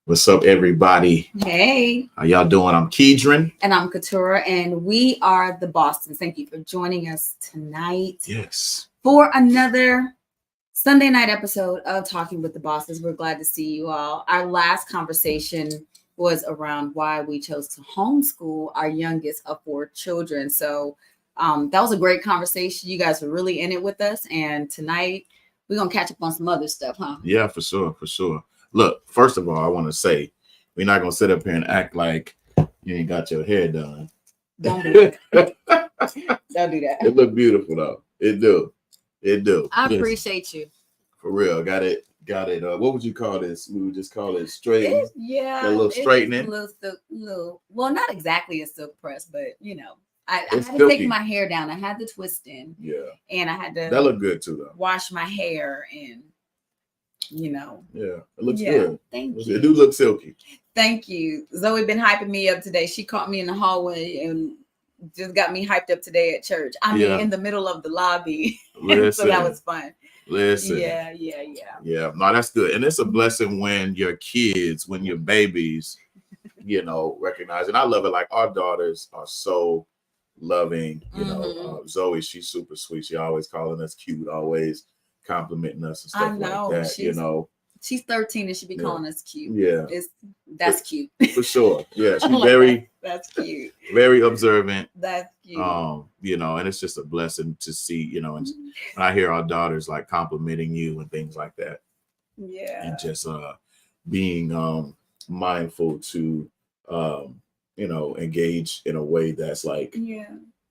What's up, everybody? Hey. How y'all doing? I'm Keedren. And I'm Katura, and we are the Bostons. Thank you for joining us tonight. Yes. For another Sunday night episode of Talking with the Bostons. We're glad to see you all. Our last conversation was around why we chose to homeschool our youngest of 4 children. So that was a great conversation. You guys were really in it with us. And tonight we're going to catch up on some other stuff, huh? Yeah, for sure. For sure. Look, first of all, I want to say we're not going to sit up here and act like you ain't got your hair done. Don't do that. Don't do that. It look beautiful, though. It do. It do. I appreciate you. For real. Got it. What would you call this? We would just call it straight. Yeah. A little straightening. Well, not exactly a silk press, but you know, I had to silky. take my hair down. I had the twist in. Yeah. And I had to. That looked good too, though. Wash my hair and, you know. Yeah, it looks good. Thank you. It do look silky. Thank you. Zoe been hyping me up today. She caught me in the hallway and just got me hyped up today at church. I mean, in the middle of the lobby. So that was fun. Listen. Yeah. Yeah, no, that's good. And it's a blessing when your kids, when your babies, you know, recognize. And I love it. Like our daughters are so loving. You know, Zoe, she's super sweet. She always calling us cute, always complimenting us and stuff like that. You know, she's 13 and she be calling us cute. Yeah, that's cute for sure. Yeah, she's very that's cute, very observant. That's cute. You know, and it's just a blessing to see. You know, and when I hear our daughters like complimenting you and things like that. Yeah, and just being mindful to you know, engage in a way that's like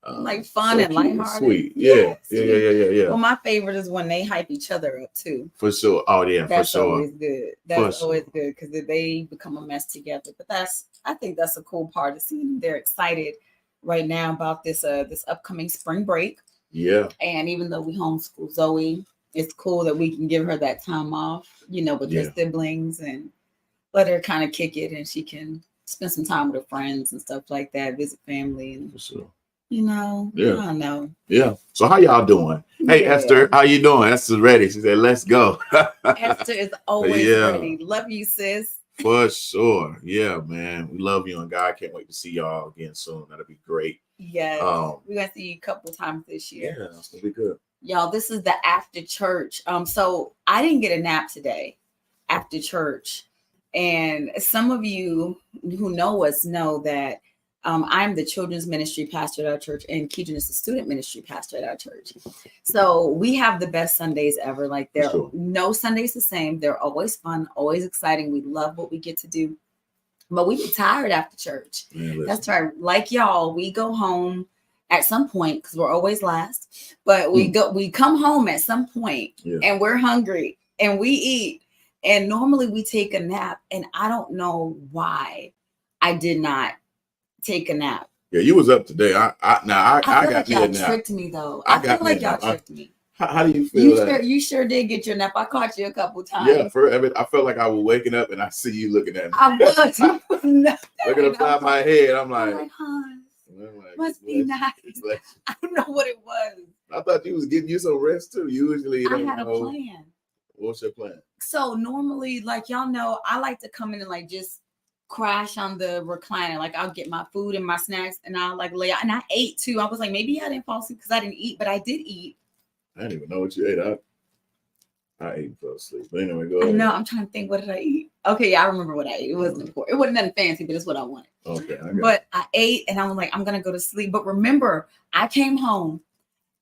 like fun so and lighthearted. Sweet. Yeah. Well, my favorite is when they hype each other up too. For sure. Oh yeah, that's for sure. Always good. That's always good because they become a mess together. But I think that's a cool part to see. They're excited right now about this upcoming spring break. Yeah. And even though we homeschool Zoe, it's cool that we can give her that time off, you know, with her siblings and let her kind of kick it and she can spend some time with her friends and stuff like that, visit family. And, for sure. You know, I don't know. Yeah. So how y'all doing? Hey, Esther, how you doing? Esther's ready. She said, let's go. Esther is always ready. Love you, sis. For sure. Yeah, man. We love you and God can't wait to see y'all again soon. That'll be great. Yes. We're going to see you a couple times this year. Yeah, that's going to be good. Y'all, this is the after church. So I didn't get a nap today after church. And some of you who know us know that I'm the children's ministry pastor at our church, and Keedren is the student ministry pastor at our church. So we have the best Sundays ever. Like there are no Sundays the same. They're always fun, always exciting. We love what we get to do, but we get tired after church. That's right. Like y'all, we go home at some point because we're always last, but we come home at some point and we're hungry and we eat. And normally we take a nap, and I don't know why I did not take a nap. Yeah, you was up today. I feel got like y'all tricked me though. I feel like y'all tricked me. How do you feel? You sure did get your nap. I caught you a couple times. Yeah, I felt like I was waking up and I see you looking at me. I was. Looking upside my head. I'm like, must be nice. I don't know what it was. I thought you was getting you some rest too. Usually, I had a plan. What's your plan? So normally, like y'all know, I like to come in and like just crash on the recliner. Like I'll get my food and my snacks and I'll like lay out. And I ate too. I was like, maybe I didn't fall asleep because I didn't eat, but I did eat. I didn't even know what you ate. I ate and fell asleep. But anyway, go ahead. No, I'm trying to think. What did I eat? Okay, yeah, I remember what I ate. It wasn't important. It wasn't nothing fancy, but it's what I wanted. Okay. But I ate and I was like, I'm gonna go to sleep. But remember, I came home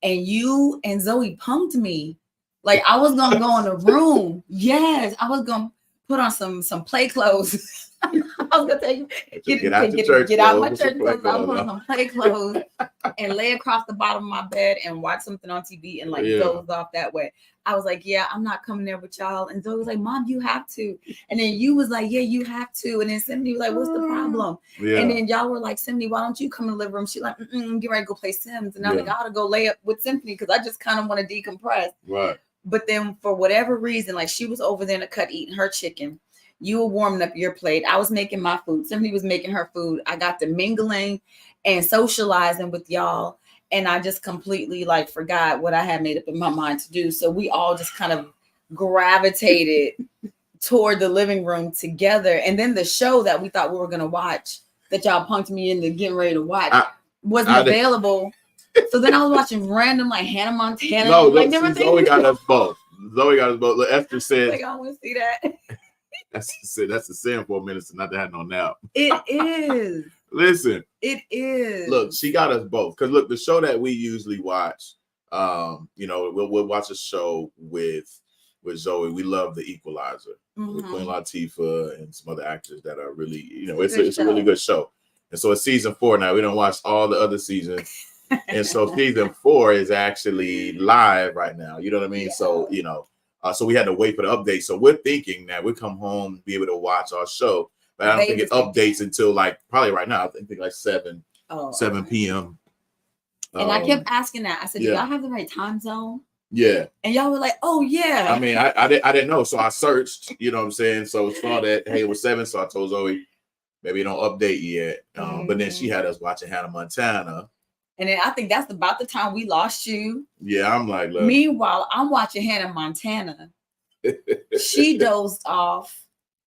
and you and Zoe pumped me. Like I was gonna go in the room. Yes, I was gonna put on some play clothes. I was gonna tell you get out my church clothes. I was put on some play clothes and lay across the bottom of my bed and watch something on TV and like doze off that way. I was like, yeah, I'm not coming there with y'all. And Zoe was like, Mom, you have to. And then you was like, yeah, you have to. And then Simone was like, what's the problem? Yeah. And then y'all were like, Simone, why don't you come in the living room? She's like, get ready to go play Sims. And I'm like, I ought to go lay up with Symphony because I just kind of want to decompress. Right. But then for whatever reason, like she was over there in the cut eating her chicken. You were warming up your plate. I was making my food. Somebody was making her food. I got to mingling and socializing with y'all. And I just completely like forgot what I had made up in my mind to do. So we all just kind of gravitated toward the living room together. And then the show that we thought we were going to watch, that y'all punked me into getting ready to watch, wasn't available. So then I was watching random like Hannah Montana. No, like look, Zoe got us both. Zoe got us both. Look, Esther said, like, I want to see that. That's a sin for a minister not to have no nap. It is. Listen. It is. Look, she got us both. Because look, the show that we usually watch, we'll watch a show with Zoe. We love The Equalizer with Queen Latifah and some other actors that are really, it's a really good show. And so it's season 4 now. We don't watch all the other seasons. And so season 4 is actually live right now. You know what I mean? Yeah. So, so we had to wait for the update. So we're thinking that we come home, be able to watch our show. But I don't think it updates until like probably right now. I think like 7 p.m. And I kept asking that. I said, do y'all have the right time zone? Yeah. And y'all were like, oh, yeah. I mean, I didn't know. So I searched, you know what I'm saying? So saw that, hey, it was 7. So I told Zoe, maybe don't update yet. But then she had us watching Hannah Montana. And then I think that's about the time we lost you. Yeah, I'm like, look. Meanwhile, I'm watching Hannah Montana. She dozed off.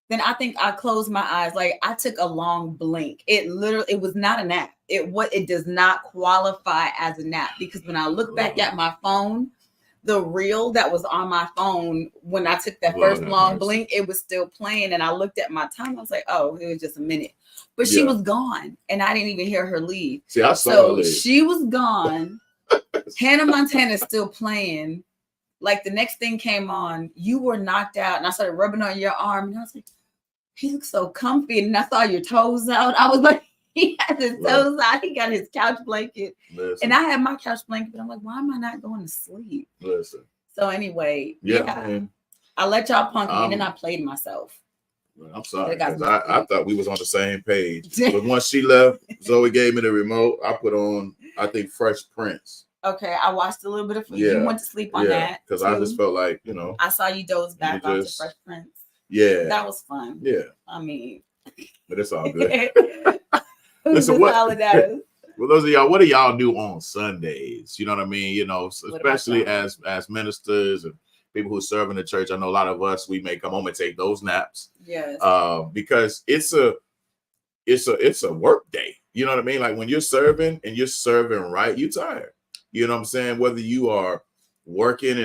Then I think I closed my eyes. Like I took a long blink. It was not a nap. It does not qualify as a nap because when I look back at my phone, the reel that was on my phone when I took that first long blink, it was still playing. And I looked at my time. I was like, oh, it was just a minute. But she was gone, and I didn't even hear her leave. See, I saw her leave. She was gone. Hannah Montana is still playing. Like the next thing came on, you were knocked out, and I started rubbing on your arm, and I was like, he looks so comfy. And I saw your toes out. I was like, he has his toes out. He got his couch blanket. Listen. And I had my couch blanket. But I'm like, why am I not going to sleep? Listen. So anyway, I let y'all punk me, and then I played myself. I'm sorry, because I thought we was on the same page. But once she left, Zoe gave me the remote. I put on, I think, Fresh Prince. Okay, I watched a little bit of it. You went to sleep on that. Because I just felt like, I saw you doze back onto Fresh Prince. Yeah. That was fun. Yeah. I mean. But it's all good. Listen, well, those of y'all, what do y'all do on Sundays? You know what I mean? Especially as ministers and people who serve in the church. I know a lot of us, we may come home and take those naps. Yes. Because it's a work day. You know what I mean? Like when you're serving and you're serving right, you're tired. You know what I'm saying? Whether you are working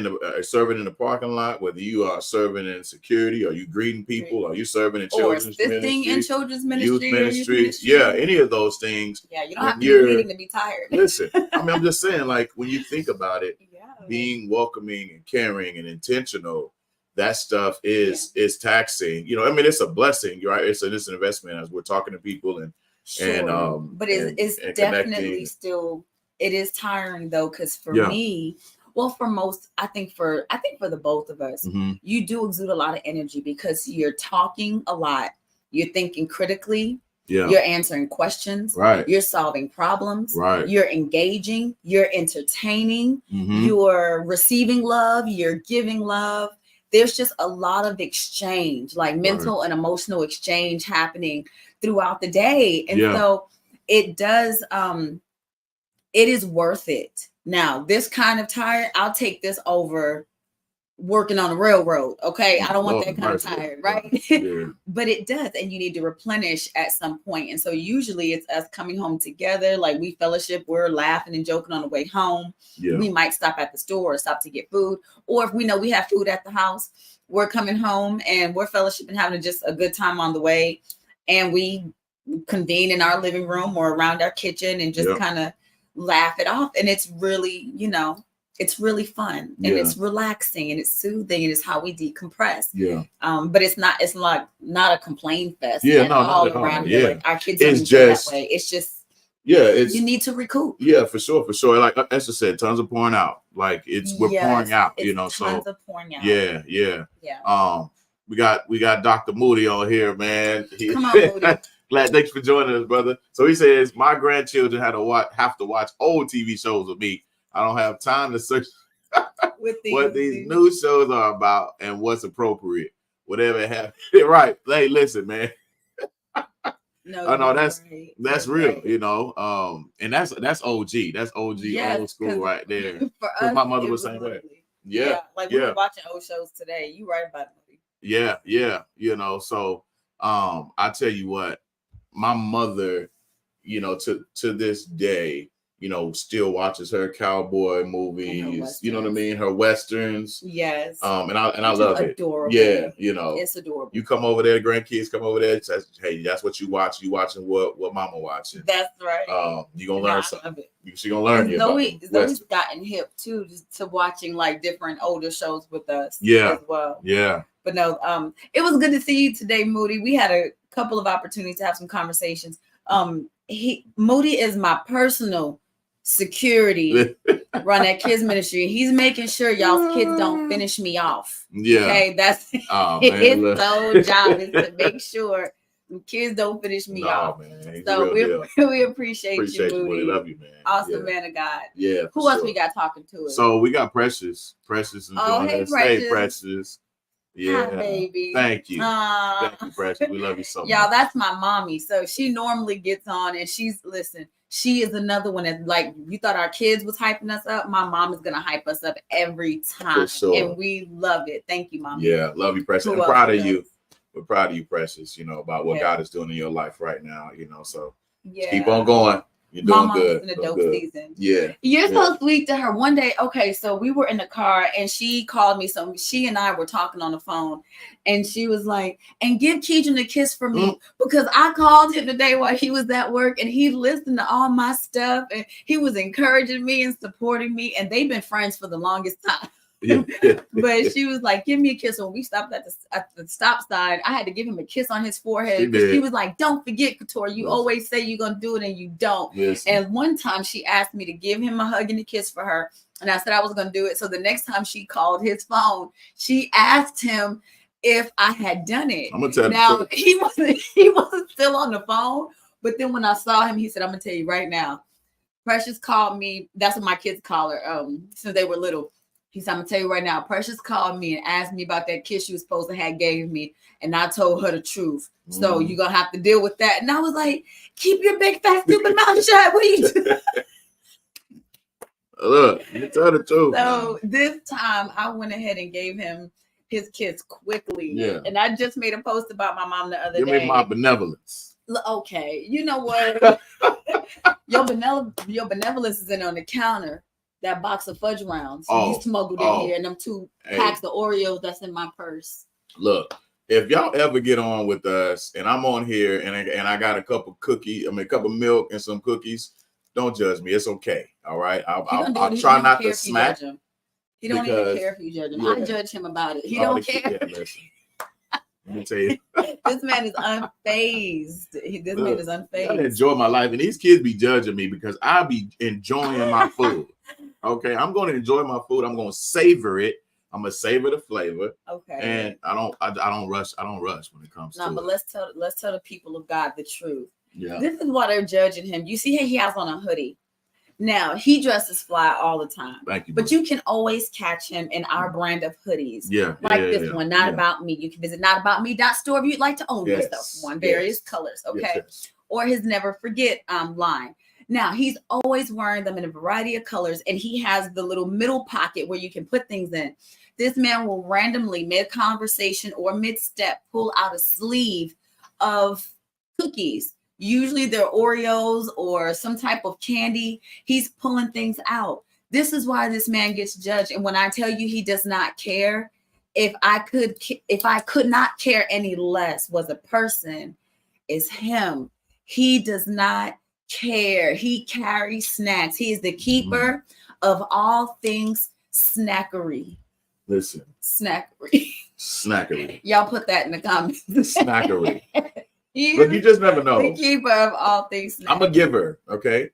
serving in the parking lot, whether you are serving in security, or you greeting people, or you serving in children's ministry, youth ministry, any of those things. Yeah, you don't have to be reading to be tired. Listen, I mean, I'm just saying, like when you think about it, being welcoming and caring and intentional, that stuff is taxing. I mean, it's a blessing, right? It's an investment as we're talking to people and but it's definitely still, it is tiring though, because for me. Well, for most, I think for the both of us, you do exude a lot of energy because you're talking a lot, you're thinking critically, you're answering questions, right? You're solving problems, right? You're engaging, you're entertaining, you're receiving love, you're giving love. There's just a lot of exchange, like mental and emotional exchange happening throughout the day, and so it does. It is worth it. Now, this kind of tired, I'll take this over working on the railroad. Okay. I don't want that kind of tired, right? Yeah. But it does. And you need to replenish at some point. And so usually it's us coming home together. Like we fellowship, we're laughing and joking on the way home. Yeah. We might stop at the store or stop to get food. Or if we know we have food at the house, we're coming home and we're fellowshipping, having just a good time on the way. And we convene in our living room or around our kitchen and just kind of laugh it off. And it's really, it's really fun and it's relaxing and it's soothing and it's how we decompress. Yeah. But it's not a complaint fest. Yeah, no, all around here. Like our kids don't feel that way. It's just you need to recoup. Yeah, for sure. Like Esther said, tons of pouring out. Like we're pouring out, tons of pouring out. Yeah. We got Dr. Moody on here, man. Come on, Moody. Glad, thanks for joining us, brother. So he says, my grandchildren have to watch old TV shows with me. I don't have time to search what these new shows are about and what's appropriate. Whatever happens. Right. Hey, listen, man. No, that's real, right. And that's OG. That's OG old school right there. For us, my mother was saying that. Yeah. Like we were watching old shows today. You right about it. Yeah. So I tell you what, my mother, to this day, still watches her cowboy movies, you know what I mean? Her Westerns. Yes. And I love it. Adorable. Yeah. It's adorable. You come over there, grandkids come over there, says, hey, that's what you watch. You watching what mama watching. That's right. You gonna learn something. She gonna learn Zoe's gotten hip too to watching like different older shows with us as well. Yeah. But no, it was good to see you today, Moody. We had a couple of opportunities to have some conversations. Moody is my personal security run that kids ministry. He's making sure y'all's kids don't finish me off. Yeah. Okay, that's his sole job is to make sure the kids don't finish me off. Man, so we appreciate you, Moody. We love you, man. Awesome man of God. Yeah. Who else we got talking to us? So we got Precious. Precious is doing hey, her. Stay Precious. Yeah, hi, baby. Thank you. Thank you, Precious. We love you so much. Y'all, that's my mommy. So she normally gets on and she is another one that, like, you thought our kids was hyping us up. My mom is gonna hype us up every time. For sure. And we love it. Thank you, Mom. Yeah, love you, Precious. I'm proud of you. We're proud of you, Precious, about what God is doing in your life right now, so keep on going. You're doing good. In a dope season. Yeah. You're so sweet to her. One day, okay, so we were in the car and she called me. So she and I were talking on the phone and she was like, and give Keedren a kiss for me because I called him today while he was at work and he listened to all my stuff and he was encouraging me and supporting me. And they've been friends for the longest time. But she was like, give me a kiss. When we stopped at the stop sign, I had to give him a kiss on his forehead because she was like, don't forget, Couture, you always say you're gonna do it and you don't. And one time she asked me to give him a hug and a kiss for her, and I said I was gonna do it. So the next time she called his phone, she asked him if I had done it. I'm gonna tell now he wasn't still on the phone, but then when I saw him, he said, I'm gonna tell you right now, Precious called me. That's what my kids call her since they were little. He said, I'm gonna tell you right now, Precious called me and asked me about that kiss she was supposed to have gave me, and I told her the truth. So you're gonna have to deal with that. And I was like, keep your big fat stupid mouth shut. What are you doing? Look, you tell the truth. So this time I went ahead and gave him his kiss quickly. Yeah. And I just made a post about my mom the other day. Give me my benevolence. Okay, you know what? your benevolence is in on the counter. That box of fudge rounds you smuggled in here, and them 2 packs of Oreos that's in my purse. Look, if y'all ever get on with us, and I'm on here, and I got a cup of milk and some cookies, don't judge me. It's okay. All right. I'll try not to smack. He don't even care if you judge him. I judge him about it. He don't care. Listen, let me tell you, this man is unfazed. This man is unfazed. I enjoy my life, and these kids be judging me because I be enjoying my food. Okay, I'm going to enjoy my food. I'm going to savor it. I'm going to savor the flavor. Okay. And I don't rush. I don't rush when it comes to it. No, but let's tell the people of God the truth. Yeah. This is why they're judging him. You see, he has on a hoodie. Now he dresses fly all the time. Thank you. But you can always catch him in our brand of hoodies. Yeah. Like this one, Not About Me. You can visit notaboutme.store if you'd like to own yourself one. Various colors. Okay. Yes. Or his Never Forget line. Now, he's always wearing them in a variety of colors, and he has the little middle pocket where you can put things in. This man will randomly, mid-conversation or mid-step, pull out a sleeve of cookies. Usually they're Oreos or some type of candy. He's pulling things out. This is why this man gets judged. And when I tell you he does not care, if I could not care any less was a person, is him. He does not care. He carries snacks. He is the keeper of all things snackery. Listen. Snackery. Y'all put that in the comments. Snackery. Look, you just never know. The keeper of all things snackery. I'm a giver, okay?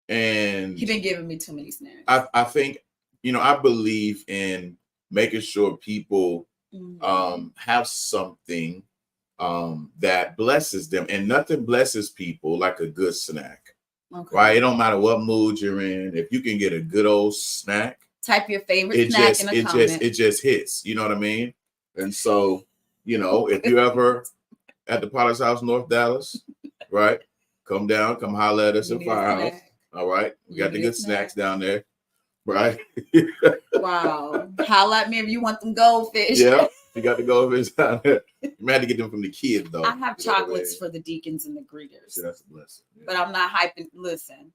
And you've been giving me too many snacks. I think, I believe in making sure people have something that blesses them, and nothing blesses people like a good snack. Okay. Right? It don't matter what mood you're in. If you can get a good old snack, type your favorite snack in the comment. It just hits. You know what I mean? And so, if you ever at the Potter's House, North Dallas, right? Come down, come holler at us at Firehouse. All right, we got the good snacks down there, right? Wow, holler at me if you want them goldfish. Yeah. You got to go over his time. You might have to get them from the kids though. I have chocolates for the deacons and the greeters. See, that's a blessing. Yeah. But I'm not hyping. Listen,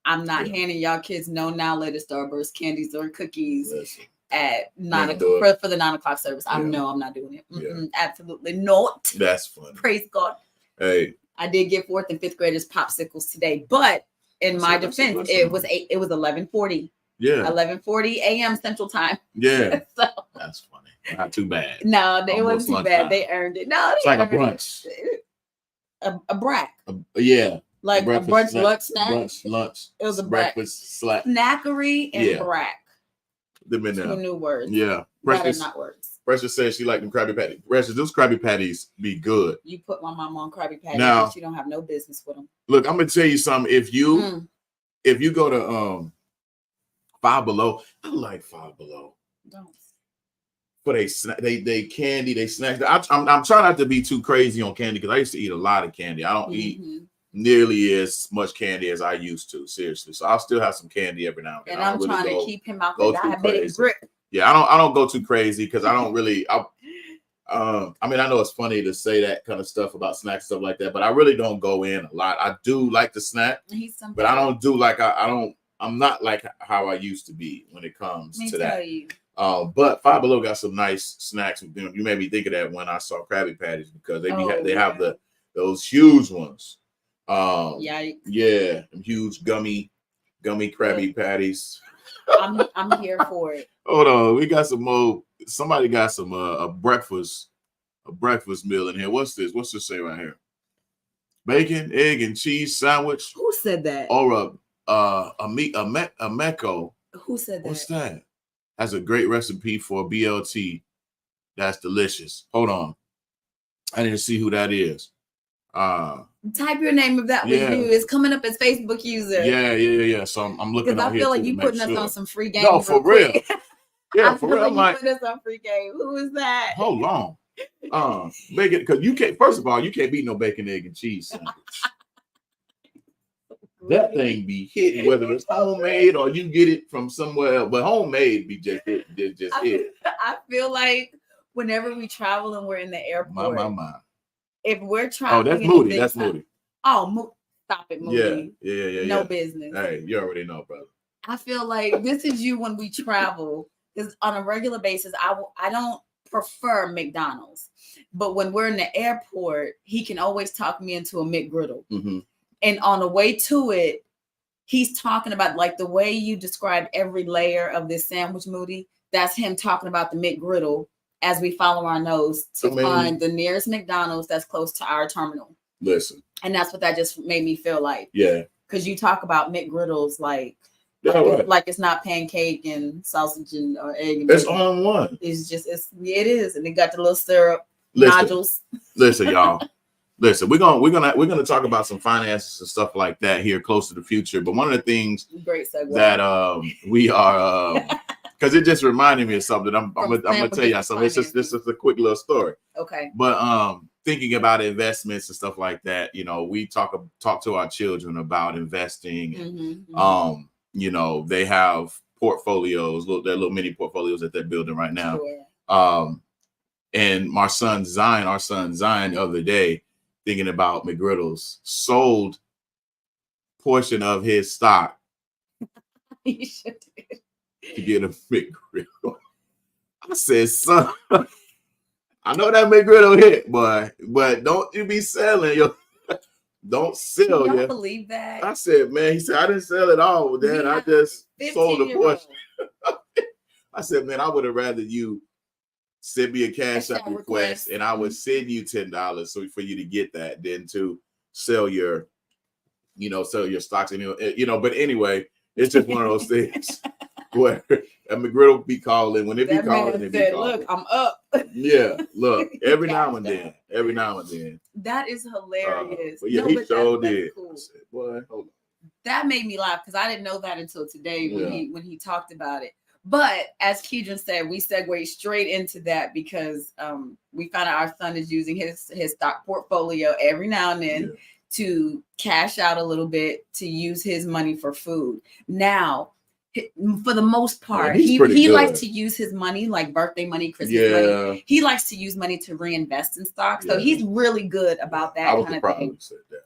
I'm not handing y'all kids no now later Starburst candies or cookies at 9 o'clock for the 9 o'clock service. I know I'm not doing it. Absolutely not. That's funny. Praise God. Hey, I did get 4th and 5th graders popsicles today, but in my defense, it was 11:40. Yeah, 11:40 a.m. Central Time. Yeah, so that's funny. Not too bad. No, it wasn't too bad. They earned it. No, it's like a brunch. A brack. Like a brunch lunch snack. Lunch. It was a breakfast slack. Snackery and brack. They've been Two new words. Yeah. Precious, not words. Precious says she liked them Krabby Patties. Precious, those Krabby Patties be good. You put my mom on Krabby Patties. Now, she don't have no business with them. Look, I'm gonna tell you something. If you go to Five Below, I like Five Below. Don't. But they candy, they snacks. I'm trying not to be too crazy on candy because I used to eat a lot of candy. I don't eat nearly as much candy as I used to, seriously. So I'll still have some candy every now and then. And I'm trying to keep him out the diabetic grip. Yeah, I don't go too crazy because I don't really. I mean, I know it's funny to say that kind of stuff about snacks, stuff like that, but I really don't go in a lot. I do like to snack, but I don't do like I'm not like how I used to be when it comes to that. But Five Below got some nice snacks. You made me think of that when I saw Krabby Patties because they have those huge ones. Yeah, huge gummy Krabby Patties. I'm here for it. Hold on, we got some more. Somebody got some a breakfast meal in here. What's this? What's this say right here? Bacon, egg, and cheese sandwich. Who said that? Or a mecco. Who said that? What's that? That's a great recipe for BLT. That's delicious. Hold on, I need to see who that is. Type your name if that was you. It's coming up as Facebook user. Yeah. So I'm looking. Because I feel like you putting us on some free games. No, for real. Yeah, for real. I'm like, putting us on free game. Who is that? Hold on. Bacon, because you can't. First of all, you can't beat no bacon, egg, and cheese sandwich. That thing be hitting, whether it's homemade or you get it from somewhere else. But homemade be just hit. I feel like whenever we travel and we're in the airport, my. If we're traveling, that's Moody. That's Moody. Oh, stop it, Moody. Yeah. No business. Hey, you already know, brother. I feel like this is you when we travel. Because on a regular basis, I don't prefer McDonald's, but when we're in the airport, he can always talk me into a McGriddle. Mm-hmm. And on the way to it, he's talking about like the way you describe every layer of this sandwich, Moody. That's him talking about the McGriddle as we follow our nose to find the nearest McDonald's that's close to our terminal. Listen. And that's what that just made me feel like. Yeah. Because you talk about McGriddles like it's not pancake and sausage and or egg. And it's on one. It is. And it got the little syrup nodules. Listen, y'all. Listen, we're gonna talk about some finances and stuff like that here close to the future. But one of the things that we are because it just reminded me of something. I'm gonna tell you something. This is a quick little story. Okay. But thinking about investments and stuff like that, we talk to our children about investing. Mm-hmm. They have portfolios, their little mini portfolios that they're building right now. Sure. And our son Zion the other day, thinking about McGriddles, sold portion of his stock. He should to get a McGriddle. I said, son, I know that McGriddle hit, but don't you be selling your. Don't sell. You don't believe that? I said, man. He said, I didn't sell it all. Dad, I just sold a portion. I said, man, I would have rather you send me a CashApp request, and I would send you $10 so for you to get that than to sell your stocks. But anyway, it's just one of those things where a McGriddle be calling when they be calling. Look, I'm up. Yeah, look, every now and then. That is hilarious. But yeah, he sure did. Cool. I said, boy, hold on. That made me laugh because I didn't know that until today when he talked about it. But as Keedren said, we segued straight into that because we found out our son is using his stock portfolio every now and then to cash out a little bit to use his money for food. Now, For the most part, he's he pretty good. likes to use his money, like birthday money, Christmas money. He likes to use money to reinvest in stocks. So he's really good about that kind of thing. Said that.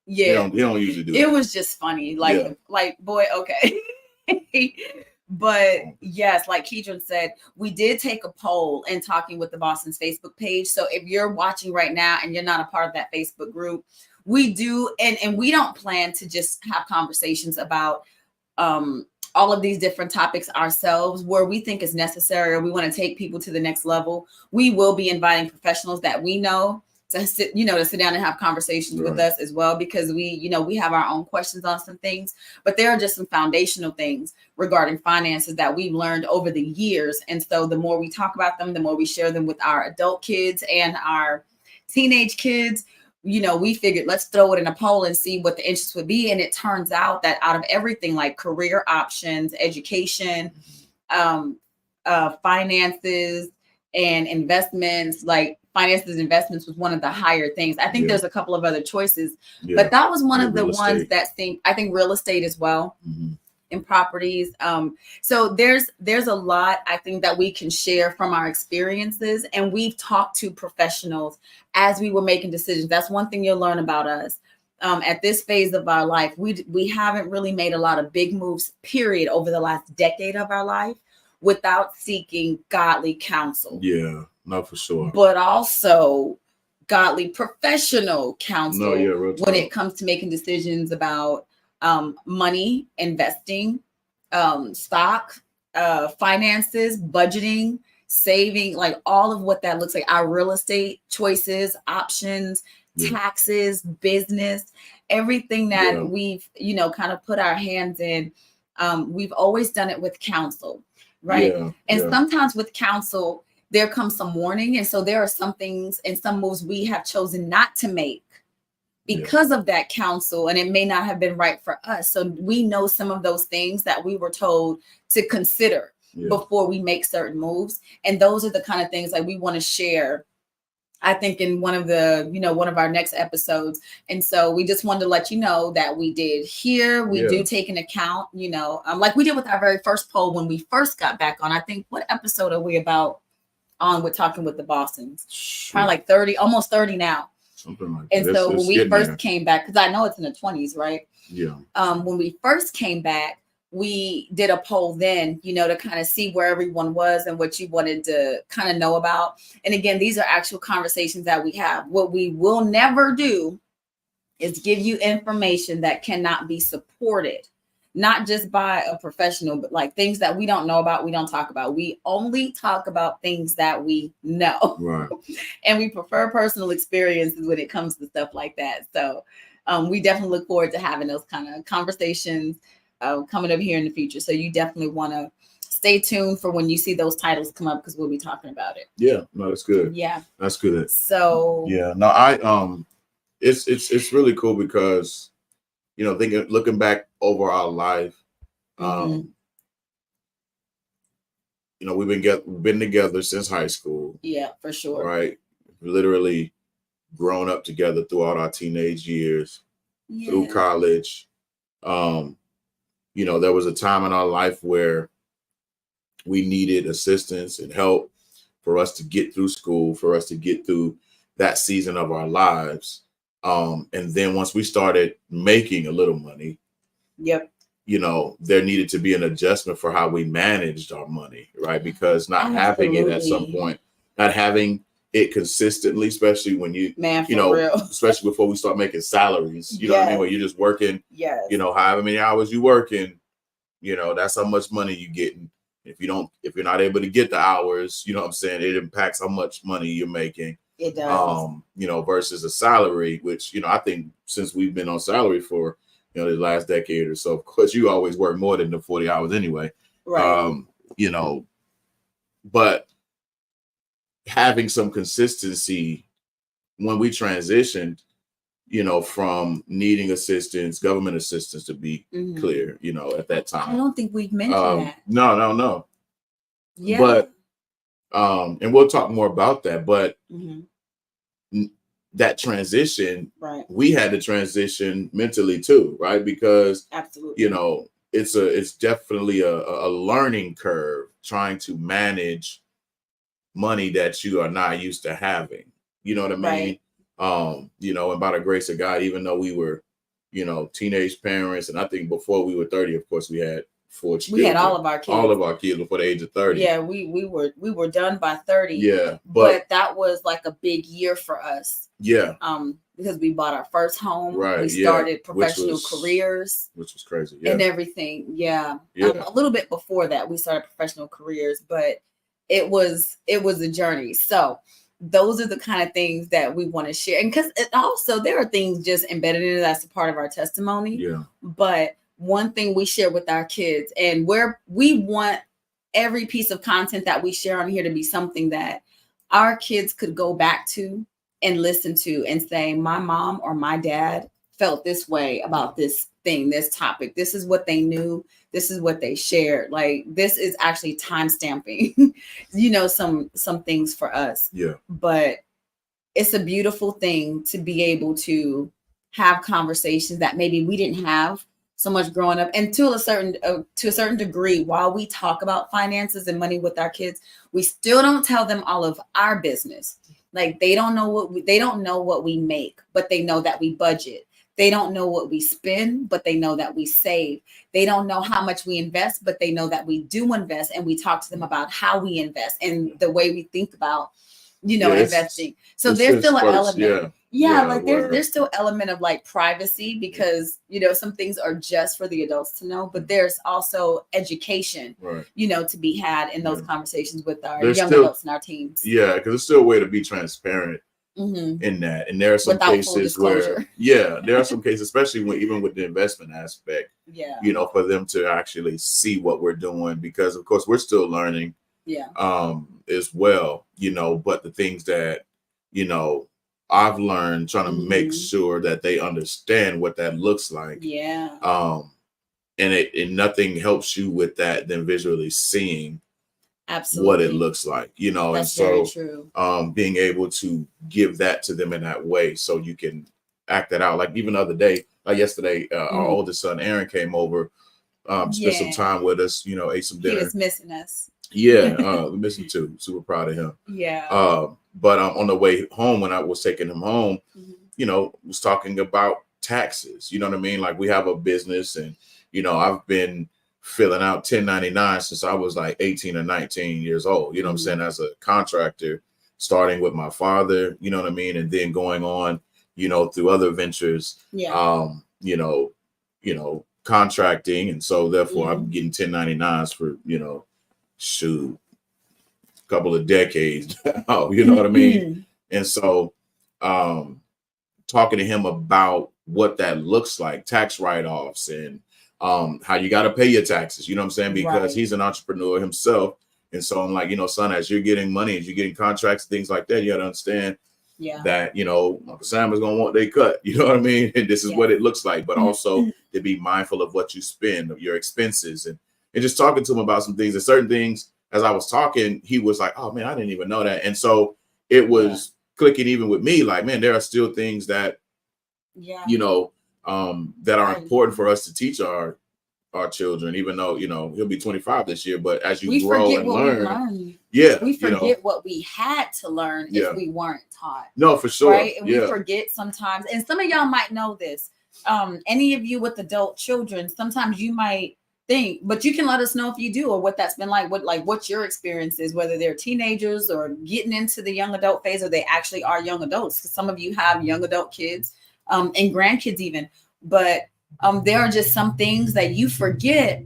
Yeah, he don't usually do that. It was just funny, like boy, okay. But yes, like Keedren said, we did take a poll in Talking with the Boston's Facebook page. So if you're watching right now and you're not a part of that Facebook group, we do, and we don't plan to just have conversations about all of these different topics ourselves. Where we think is necessary or we want to take people to the next level, we will be inviting professionals that we know to sit down and have conversations with us as well, because we have our own questions on some things, but there are just some foundational things regarding finances that we've learned over the years. And so the more we talk about them, the more we share them with our adult kids and our teenage kids. We figured let's throw it in a poll and see what the interest would be. And it turns out that out of everything, like career options, education, finances, and investments, like finances, investments was one of the higher things. I think there's a couple of other choices, but that was one of the ones that seemed, I think real estate as well, and properties. So there's a lot, I think, that we can share from our experiences. And we've talked to professionals as we were making decisions. That's one thing you'll learn about us. At this phase of our life, we haven't really made a lot of big moves, period, over the last decade of our life without seeking godly counsel. Yeah, no, for sure. But also godly professional counsel when it comes to making decisions about money, investing, stock, finances, budgeting, saving, like all of what that looks like, our real estate choices, options, taxes, business, everything that we've, kind of put our hands in. We've always done it with counsel, right? Sometimes with counsel, there comes some warning. And so there are some things and some moves we have chosen not to make because of that counsel, and it may not have been right for us. So we know some of those things that we were told to consider before we make certain moves. And those are the kind of things like we want to share, I think, in one of our next episodes. And so we just wanted to let you know that we did here. We do take an account, like we did with our very first poll when we first got back on. I think, what episode are we about on with Talking with the Bostons? Probably like 30, almost 30 now. Something like and that. So when we first came back, because I know it's in the 20s, right? Yeah. When we first came back, we did a poll then, to kind of see where everyone was and what you wanted to kind of know about. And again, these are actual conversations that we have. What we will never do is give you information that cannot be supported, not just by a professional, but like things that we don't know about, we don't talk about. We only talk about things that we know. Right. And we prefer personal experiences when it comes to stuff like that. So we definitely look forward to having those kind of conversations coming up here in the future. So you definitely want to stay tuned for when you see those titles come up, because we'll be talking about it. Yeah, no, that's good. Yeah, that's good. So yeah, no, it's really cool because looking back over our life, we've been together since high school. Yeah, for sure. Right, literally grown up together throughout our teenage years, through college. There was a time in our life where we needed assistance and help for us to get through school, for us to get through that season of our lives. And then once we started making a little money, there needed to be an adjustment for how we managed our money, right? Because not having it at some point, not having it consistently, especially when especially before we start making salaries, know what I mean? Where you're just working, however many hours you working, that's how much money you getting. If you're not able to get the hours, what I'm saying, it impacts how much money you're making. It does. Versus a salary, which, I think since we've been on salary for, the last decade or so, of course, you always work more than the 40 hours anyway. Right. But having some consistency when we transitioned, from needing assistance, government assistance, to be clear, at that time. I don't think we've mentioned that. No. Yeah. But, and we'll talk more about that, but that transition, right, we had to transition mentally too, right? Because, absolutely, it's definitely a learning curve trying to manage money that you are not used to having. You know what I mean? Right. And by the grace of God, even though we were, teenage parents, and I think before we were 30, of course, we had 4 children. We had all of our kids. All of our kids before the age of 30. Yeah, we were done by 30. Yeah. But that was like a big year for us. Yeah. Because we bought our first home. Right. We started professional careers. Which was crazy. Yeah. And everything. Yeah. Yeah. A little bit before that, we started professional careers, but it was a journey. So those are the kind of things that we want to share. And because also there are things just embedded in it that's a part of our testimony. Yeah. But one thing we share with our kids, and where we want every piece of content that we share on here to be something that our kids could go back to and listen to and say, my mom or my dad felt this way about this thing, this topic. This is what they knew. This is what they shared. Like, this is actually time stamping, some things for us. Yeah. But it's a beautiful thing to be able to have conversations that maybe we didn't have so much growing up. And to a certain degree, while we talk about finances and money with our kids, we still don't tell them all of our business. Like, they don't know what we make, but they know that we budget. They don't know what we spend, but they know that we save. They don't know how much we invest, but they know that we do invest. And we talk to them about how we invest and the way we think about, investing. So there's still an element. Yeah, like there's still element of like privacy because, some things are just for the adults to know, but there's also education, right, to be had in those conversations with our young adults and our teens. Yeah, because there's still a way to be transparent in that. And there are some cases where, there are some cases, especially even with the investment aspect, for them to actually see what we're doing, because of course we're still learning as well, but the things that, I've learned, trying to make sure that they understand what that looks like. Yeah. And nothing helps you with that than visually seeing absolutely what it looks like, That's and so very true. Being able to give that to them in that way so you can act that out. Like even the other day, like yesterday, our oldest son Aaron came over, spent some time with us, ate some dinner. He was missing us. Yeah, we miss him too. Super proud of him. Yeah. But on the way home, when I was taking him home, was talking about taxes. You know what I mean? Like, we have a business, and I've been filling out 1099 since I was like 18 or 19 years old. You know what I'm saying? As a contractor, starting with my father. You know what I mean? And then going on, through other ventures. Yeah. Contracting, and so therefore I'm getting 1099s for shoot, couple of decades now, you know what I mean? And so talking to him about what that looks like, tax write-offs, and how you got to pay your taxes, you know what I'm saying? Because he's an entrepreneur himself. And so I'm like, son, as you're getting money, as you're getting contracts, things like that, you got to understand that, Uncle Sam is going to want their cut, you know what I mean? And this is what it looks like, but also to be mindful of what you spend, of your expenses, and just talking to him about some things. And certain things, as I was talking, he was like, oh man, I didn't even know that. And so it was clicking even with me, like, man, there are still things that, that are important for us to teach our children, even though, he'll be 25 this year, but as you grow and learn, we forget what we had to learn if we weren't taught. No, for sure. Right. And we forget sometimes, and some of y'all might know this. Any of you with adult children, sometimes you might think, but you can let us know if you do, or what that's been like, what your experience is, whether they're teenagers or getting into the young adult phase, or they actually are young adults, because some of you have young adult kids and grandkids even. But there are just some things that you forget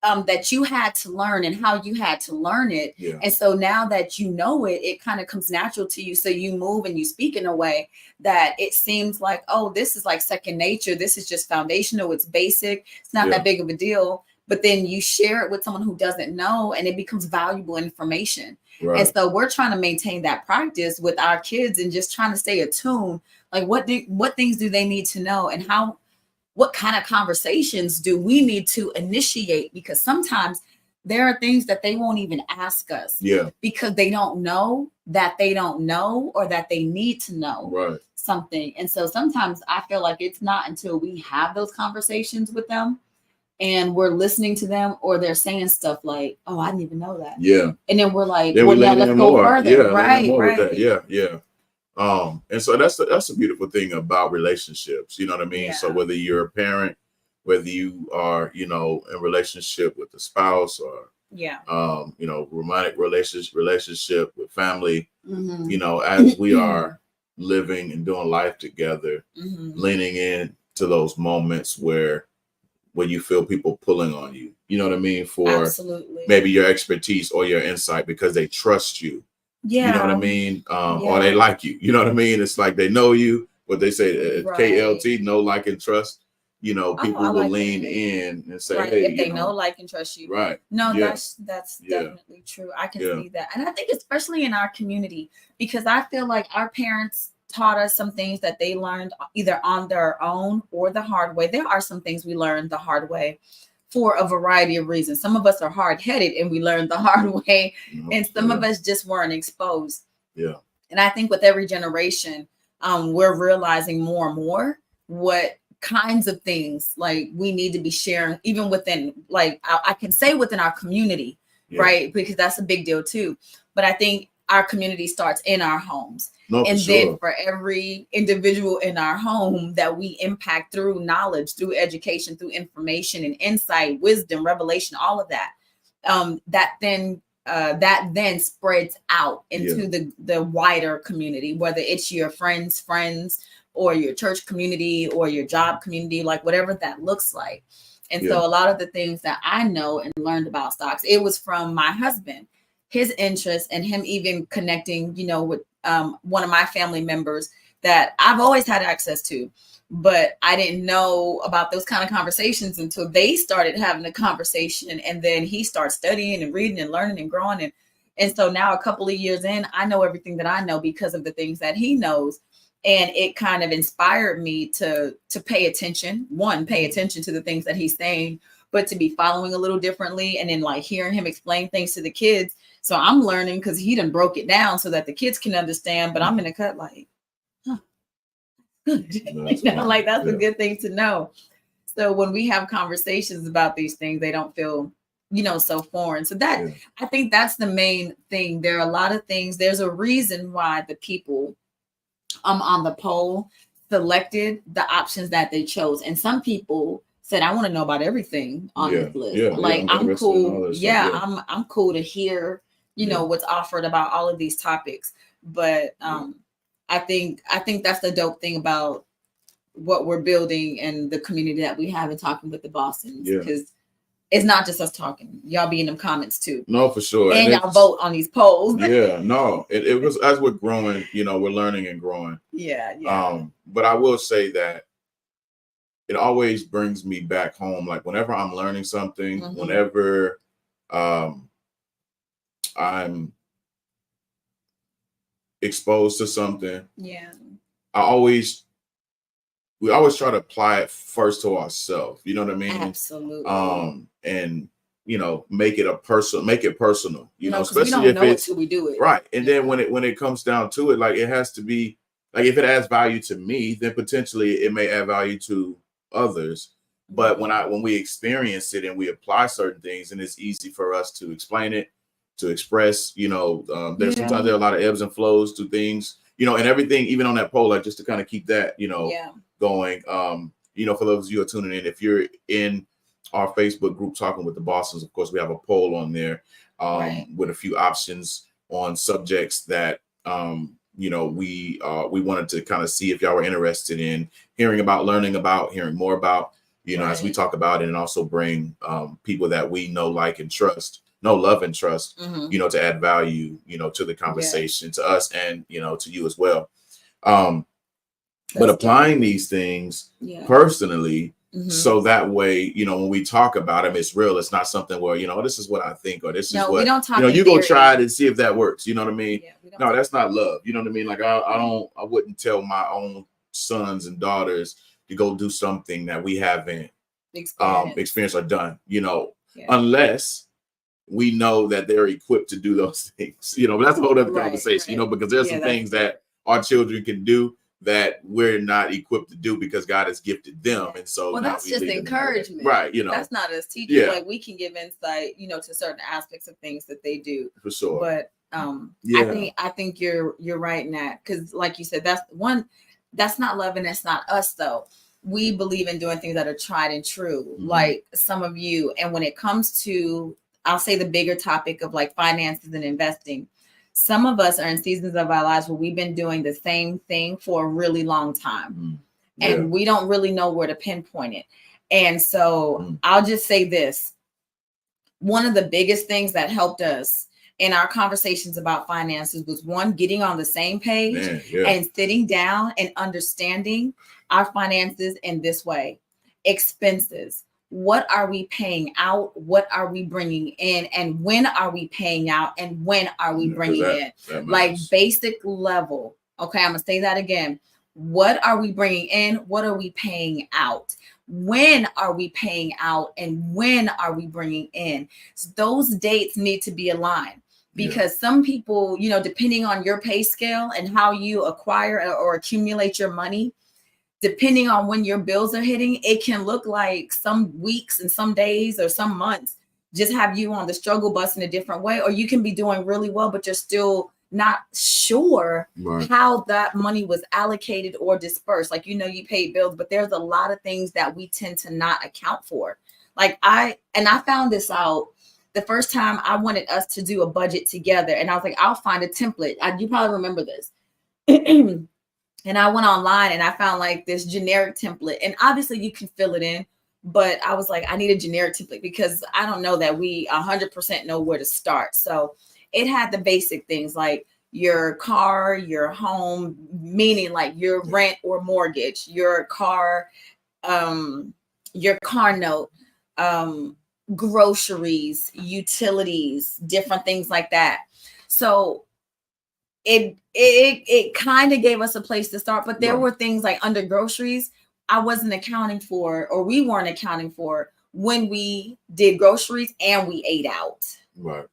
that you had to learn, and how you had to learn it. And so now that you know it, it kind of comes natural to you. So you move and you speak in a way that it seems like, oh, this is like second nature. This is just foundational. It's basic. It's not that big of a deal. But then you share it with someone who doesn't know, and it becomes valuable information. And so we're trying to maintain that practice with our kids, and just trying to stay attuned. Like, what things do they need to know, and what kind of conversations do we need to initiate? Because sometimes there are things that they won't even ask us because they don't know that they don't know, or that they need to know something. And so sometimes I feel like it's not until we have those conversations with them and we're listening to them, or they're saying stuff like, "Oh, I didn't even know that." Yeah. And then we're like, Then "Well, we yeah, lean let's in go more. further." Yeah, lean in Right, more with right. that. Yeah, yeah. And so that's a beautiful thing about relationships. You know what I mean? Yeah. So whether you're a parent, whether you are, you know, in relationship with a spouse, or Yeah. you know, romantic relationship with family, Mm-hmm. you know, as we are living and doing life together, Mm-hmm. leaning in to those moments where you feel people pulling on you, you know what I mean, for Absolutely. maybe your expertise or your insight because they trust you. Yeah. You know what I mean? Or Yeah. they like you. You know what I mean? It's like they know you, what they say, Right. KLT, know, like, and trust. You know, Oh, people I will like lean that. in and say, Right. hey, If they you know, know, like, and trust you. right. No, Yeah. that's Yeah. definitely true. I can Yeah. see that. And I think especially in our community, because I feel like our parents taught us some things that they learned either on their own or the hard way. There are some things we learned the hard way for a variety of reasons. Some of us are hard-headed and we learned the hard way, and some of us just weren't exposed. Yeah. And I think with every generation, we're realizing more and more what kinds of things like we need to be sharing, even within, like, I can say within our community, Yeah. right? Because that's a big deal too. But I think our community starts in our homes. No, And for then sure. for every individual in our home that we impact through knowledge, through education, through information and insight, wisdom, revelation, all of that, that then spreads out into the wider community, whether it's your friends or your church community or your job community, like whatever that looks like. And so a lot of the things that I know and learned about stocks, it was from my husband, his interest, and him even connecting, you know, with one of my family members that I've always had access to. But I didn't know about those kind of conversations until they started having a conversation. And then he starts studying and reading and learning and growing. And so now a couple of years in, I know everything that I know because of the things that he knows. And it kind of inspired me to pay attention, pay attention to the things that he's saying, but to be following a little differently. And then like hearing him explain things to the kids. So I'm learning because he done broke it down so that the kids can understand, but I'm in a cut like, good. You know, like that's a good thing to know. So when we have conversations about these things, they don't feel, you know, so foreign. So that I think that's the main thing. There are a lot of things. There's a reason why the people on the poll selected the options that they chose. And some people said, I want to know about everything on this list. Like I'm cool. I'm cool to hear, you know, what's offered about all of these topics. But I think that's the dope thing about what we're building and the community that we have and talking with the Bostons, because it's not just us talking. Y'all be in them comments too. No, for sure. And y'all vote on these polls. No, it was, as we're growing, you know, we're learning and growing. But I will say that it always brings me back home. Like whenever I'm learning something, whenever I'm exposed to something, we always try to apply it first to ourselves. You know what I mean? Absolutely. And you know, make it personal. You know, especially we don't if know it's it till we do it. Right. And then when it comes down to it, like it has to be like if it adds value to me, then potentially it may add value to others. But when we experience it and we apply certain things, and it's easy for us to explain it, to express, you know, there's sometimes there are a lot of ebbs and flows to things, you know, and everything, even on that poll, like just to kind of keep that, you know, going. You know, for those of you who are tuning in, if you're in our Facebook group Talking with the Bostons, of course, we have a poll on there with a few options on subjects that you know, we wanted to kind of see if y'all were interested in hearing about, learning about, hearing more about, you know, as we talk about it, and also bring people that we know, like, and trust, love and trust, you know, to add value, you know, to the conversation, to us, and, you know, to you as well. But applying these things personally, so that way, you know, when we talk about them, it's real. It's not something where, you know, this is what I think, or this is what, we don't talk, you know, you go try it and see if that works. You know what I mean? No, that's not love. You know what I mean? Like I wouldn't tell my own sons and daughters to go do something that we haven't experienced or done, you know, unless we know that they're equipped to do those things. You know, but that's a whole other conversation, you know, because there's some things that our children can do that we're not equipped to do because God has gifted them. And so well, now that's just encouragement. Right. That's not us teaching. Like we can give insight, to certain aspects of things that they do. For sure. But I think you're right in that. Because like you said, that's not love and that's not us though. We believe in doing things that are tried and true, like some of you. And when it comes to, I'll say the bigger topic of like finances and investing, some of us are in seasons of our lives where we've been doing the same thing for a really long time. And we don't really know where to pinpoint it. And so I'll just say this. One of the biggest things that helped us in our conversations about finances was one, getting on the same page and sitting down and understanding our finances in this way. Expenses. What are we paying out? What are we bringing in? And when are we paying out? And when are we bringing in? Like basic level. Okay, I'm going to say that again. What are we bringing in? What are we paying out? When are we paying out? And when are we bringing in? So those dates need to be aligned. Because some people, depending on your pay scale and how you acquire or accumulate your money, depending on when your bills are hitting, it can look like some weeks and some days or some months just have you on the struggle bus in a different way. Or you can be doing really well, but you're still not sure how that money was allocated or dispersed. Like, you paid bills, but there's a lot of things that we tend to not account for. Like I found this out the first time I wanted us to do a budget together. And I was like, I'll find a template. You probably remember this. And I went online and I found like this generic template. And obviously you can fill it in. But I was like, I need a generic template because I don't know that we 100% know where to start. So it had the basic things like your car, your home, meaning like your rent or mortgage, your car note, groceries, utilities, different things like that. So it kind of gave us a place to start, but there were things like under groceries I wasn't accounting for, or we weren't accounting for when we did groceries and we ate out. Right.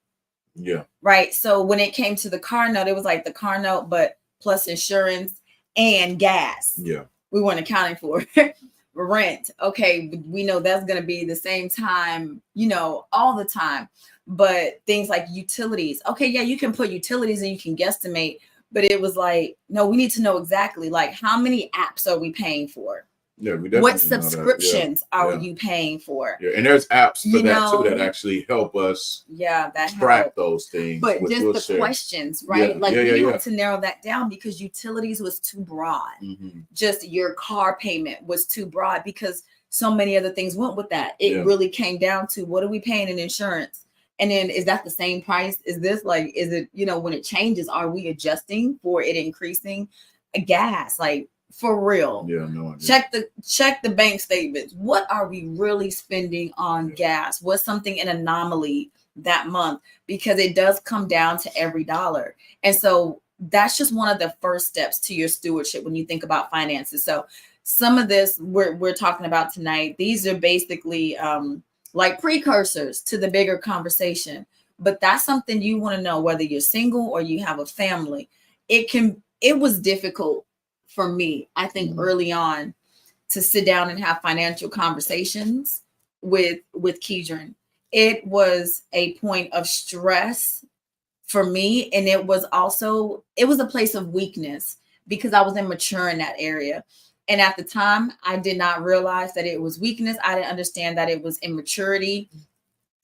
Yeah. Right. So when it came to the car note, it was like the car note, but plus insurance and gas. Yeah. We weren't accounting for rent. Okay. We know that's going to be the same time, all the time. But things like utilities. Okay. Yeah. You can put utilities and you can guesstimate, but it was like, no, we need to know exactly like how many apps are we paying for? Yeah, we definitely what subscriptions are you paying for? Yeah, and there's apps for that too that actually help us track those things. But just the questions, right? We had to narrow that down because utilities was too broad. Just your car payment was too broad because so many other things went with that. It really came down to what are we paying in insurance? And then is that the same price? Is this like, is it, when it changes, are we adjusting for it increasing? Gas, like, for real. Yeah, no idea. Check the bank statements. What are we really spending on gas? What's something an anomaly that month? Because it does come down to every dollar. And so that's just one of the first steps to your stewardship when you think about finances. So some of this we're talking about tonight, these are basically like precursors to the bigger conversation. But that's something you want to know, whether you're single or you have a family. It was difficult for me, I think, early on to sit down and have financial conversations with Keedren. It was a point of stress for me. And it was a place of weakness because I was immature in that area. And at the time, I did not realize that it was weakness. I didn't understand that it was immaturity,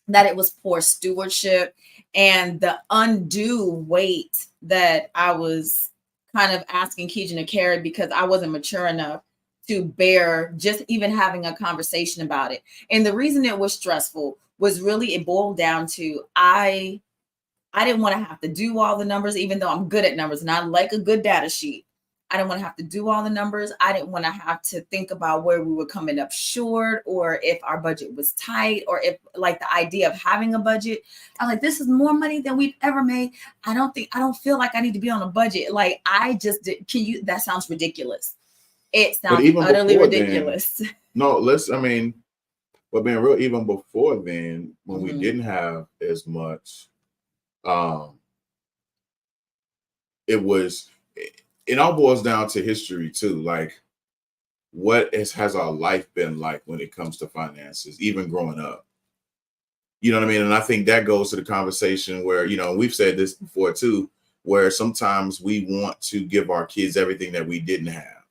that it was poor stewardship, and the undue weight that I was kind of asking Keedren to carry because I wasn't mature enough to bear just even having a conversation about it. And the reason it was stressful was really, it boiled down to, I didn't want to have to do all the numbers, even though I'm good at numbers and I like a good data sheet. I didn't want to have to do all the numbers. I didn't want to have to think about where we were coming up short or if our budget was tight or if like the idea of having a budget. I'm like, this is more money than we've ever made. I don't feel like I need to be on a budget. Like that sounds ridiculous. It sounds utterly ridiculous. But being real, even before then, when we didn't have as much, it all boils down to history too. Like, what has our life been like when it comes to finances, even growing up? You know what I mean? And I think that goes to the conversation where, we've said this before too, where sometimes we want to give our kids everything that we didn't have.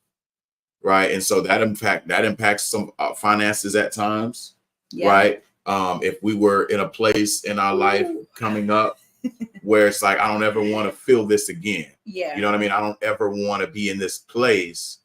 Right. And so that impacts some finances at times. Yeah. Right. If we were in a place in our life coming up where it's like, I don't ever want to feel this again. Yeah. You know what I mean? I don't ever want to be in this place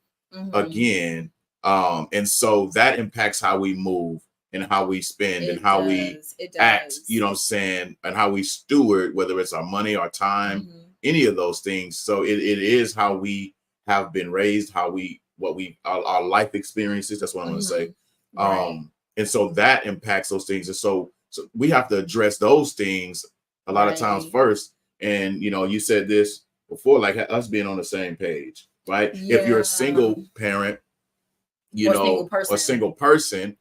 again. And so that impacts how we move and how we spend and how we act, you know what I'm saying, and how we steward, whether it's our money, our time, any of those things. So it is how we have been raised, our life experiences. That's what I'm going to say. Right. And so that impacts those things. And so we have to address those things a lot of times first. And, you said this before, like us being on the same page, right? Yeah. If you're a single parent, or single person,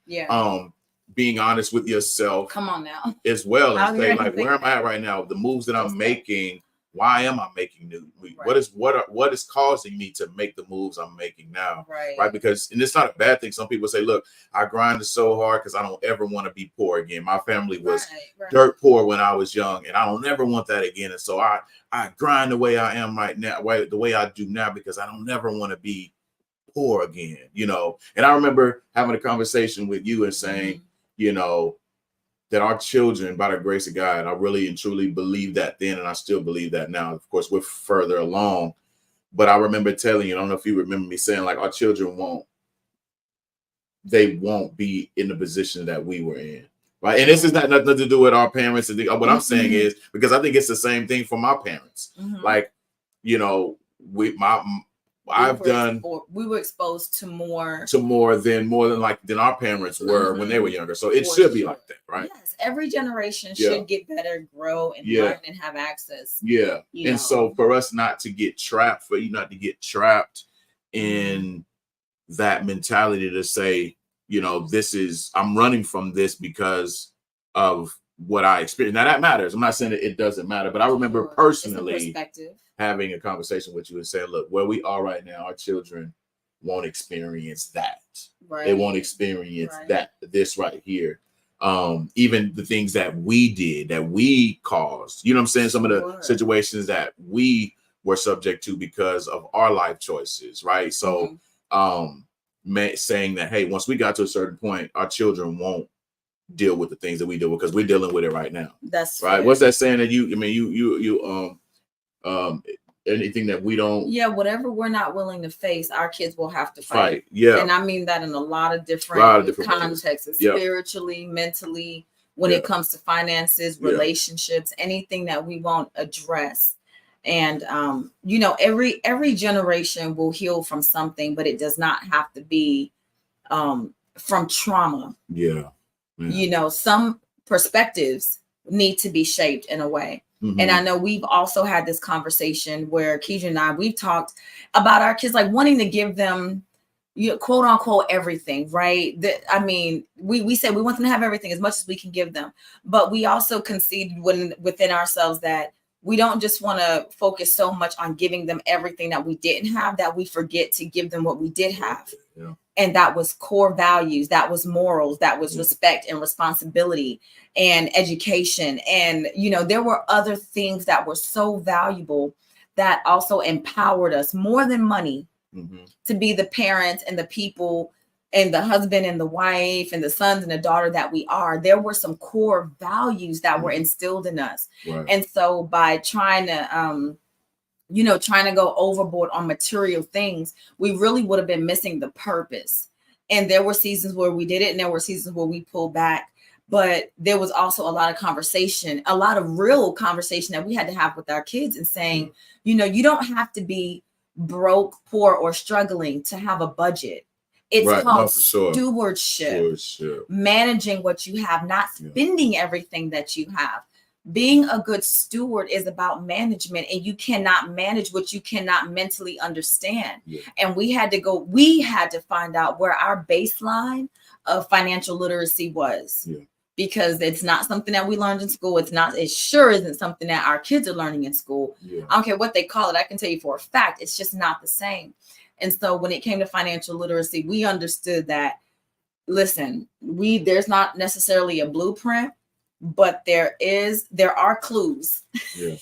being honest with yourself. Come on now. As well, and say, like, where am I at right now? The moves that I'm making, why am I making new? Right. What is causing me to make the moves I'm making now? Right. Because, and it's not a bad thing. Some people say, look, I grinded so hard because I don't ever want to be poor again. My family was dirt poor when I was young, and I don't ever want that again. And so I grind the way I am right now, the way I do now, because I don't never want to be poor again, And I remember having a conversation with you and saying, that our children, by the grace of God, I really and truly believe that then, and I still believe that now. Of course, we're further along, but I remember telling you, I don't know if you remember me saying, like, our children won't be in the position that we were in, right? And this is not nothing to do with our parents. What I'm saying is, because I think it's the same thing for my parents. Like, we were exposed to more than our parents were when they were younger. So it should be like that, right? Yes, every generation should get better, grow, and learn and have access. Yeah. And so for us not to get trapped in that mentality to say, I'm running from this because of what I experienced. Now that matters. I'm not saying that it doesn't matter, but I remember personally having a conversation with you and saying, look, where we are right now, our children won't experience that. Right. They won't experience this right here. Even the things that we did, that we caused, you know what I'm saying? Some of the situations that we were subject to because of our life choices, right? So saying that, hey, once we got to a certain point, our children won't deal with the things that we do because we're dealing with it right now. That's right. What's that saying that you anything that we don't, whatever we're not willing to face, our kids will have to fight. And I mean that in a lot of different contexts, spiritually, mentally, when it comes to finances, relationships, anything that we won't address. And every generation will heal from something, but it does not have to be from trauma. Some perspectives need to be shaped in a way. And I know we've also had this conversation where Keedren and I, we've talked about our kids, like wanting to give them, quote unquote, everything, right? We said we want them to have everything as much as we can give them. But we also conceded within ourselves that we don't just want to focus so much on giving them everything that we didn't have, that we forget to give them what we did have. Yeah. And that was core values, that was morals, that was respect and responsibility and education. And, there were other things that were so valuable that also empowered us more than money to be the parents and the people and the husband and the wife and the sons and the daughter that we are. There were some core values that were instilled in us. Right. And so by trying to go overboard on material things, we really would have been missing the purpose. And there were seasons where we did it, and there were seasons where we pulled back. But there was also a lot of conversation, a lot of real conversation that we had to have with our kids and saying, you don't have to be broke, poor, or struggling to have a budget. It's called stewardship, managing what you have, not spending everything that you have. Being a good steward is about management, and you cannot manage what you cannot mentally understand. And we had to find out where our baseline of financial literacy was. because it's not something that we learned in school. It sure isn't something that our kids are learning in school. Yeah. I don't care what they call it. I can tell you for a fact, it's just not the same. And so when it came to financial literacy, we understood that, listen, there's not necessarily a blueprint, but there are clues. Yeah.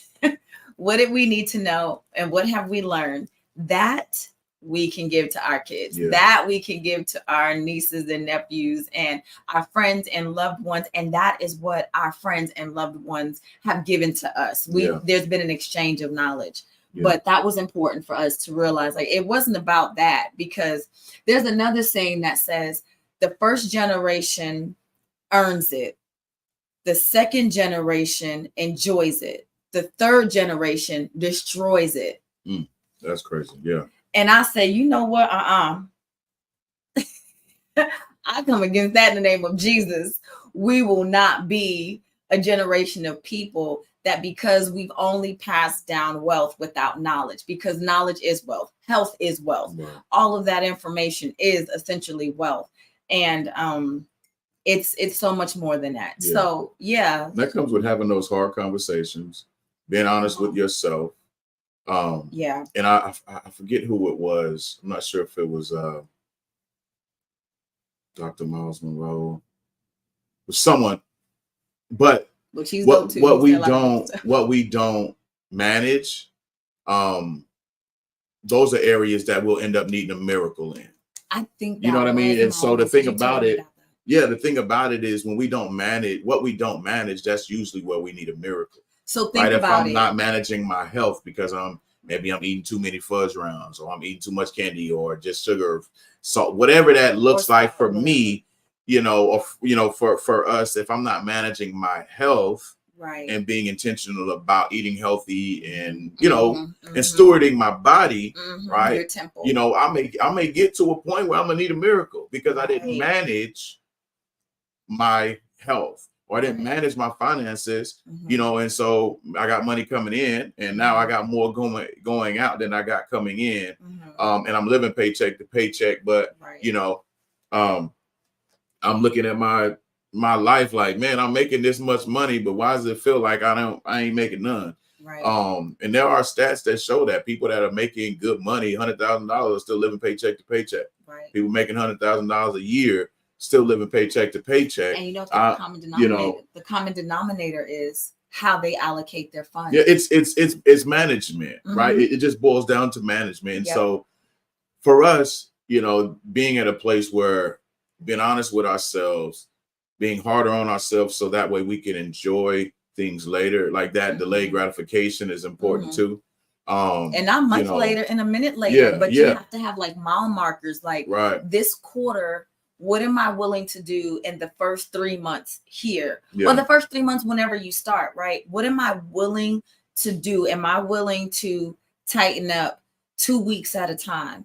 What did we need to know and what have we learned that we can give to our kids, that we can give to our nieces and nephews and our friends and loved ones. And that is what our friends and loved ones have given to us. There's been an exchange of knowledge. But that was important for us to realize, like, it wasn't about that, because there's another saying that says the first generation earns it. The second generation enjoys it. The third generation destroys it. That's crazy. Yeah. And I say, you know what? I come against that in the name of Jesus. We will not be a generation of people that, because we've only passed down wealth without knowledge, because knowledge is wealth, health is wealth. Right. All of that information is essentially wealth. And it's so much more than that. Yeah. So that comes with having those hard conversations, being honest with yourself. And I forget who it was. I'm not sure if it was Dr. Miles Monroe or someone, but what we don't manage, those are areas that we'll end up needing a miracle in. I think you know what I mean. And so the thing about it is, when we don't manage what we don't manage, that's usually where we need a miracle. So think about it. If I'm not managing my health because maybe I'm eating too many fudge rounds, or I'm eating too much candy, or just sugar, salt, whatever that looks like for me, for us, if I'm not managing my health, right, and being intentional about eating healthy and, and stewarding my body, right, your temple. I may get to a point where I'm gonna need a miracle because I didn't manage my health, or I didn't manage my finances, and so I got money coming in, and now I got more going out than I got coming in, and I'm living paycheck to paycheck. But I'm looking at my life like, man, I'm making this much money, but why does it feel like I ain't making none? Right. And there are stats that show that people that are making good money, $100,000, are still living paycheck to paycheck. Right. People making $100,000 a year still living paycheck to paycheck. And the common denominator is how they allocate their funds. Yeah, it's management, right? It just boils down to management. Yep. So for us, being at a place where being honest with ourselves, being harder on ourselves, so that way we can enjoy things later, like that delayed gratification is important too. And not much later, in a minute later, but you have to have like mile markers, like this quarter, what am I willing to do in the first 3 months here? Or the first 3 months, whenever you start, right? What am I willing to do? Am I willing to tighten up 2 weeks at a time,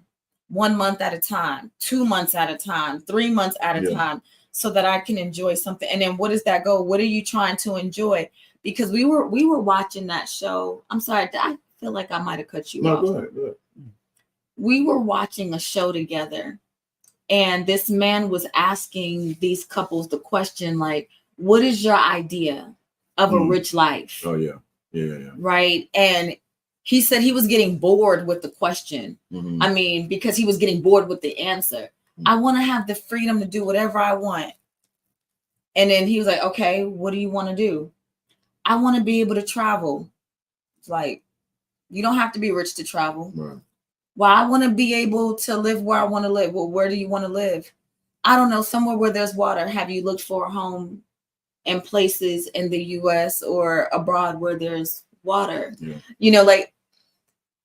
1 month at a time, 2 months at a time, 3 months at a time, so that I can enjoy something? And then what does that go? What are you trying to enjoy? Because we were watching that show. I'm sorry, I feel like I might have cut you off. Go ahead. We were watching a show together, and this man was asking these couples the question, like, what is your idea of a rich life? Oh, yeah. Right. And he said he was getting bored with the question. I mean, because he was getting bored with the answer. I want to have the freedom to do whatever I want. And then he was like, okay, what do you want to do? I want to be able to travel. It's like, you don't have to be rich to travel. Right. Well, I want to be able to live where I want to live. Well, where do you want to live? I don't know, somewhere where there's water. Have you looked for a home in places in the US or abroad where there's water? Like,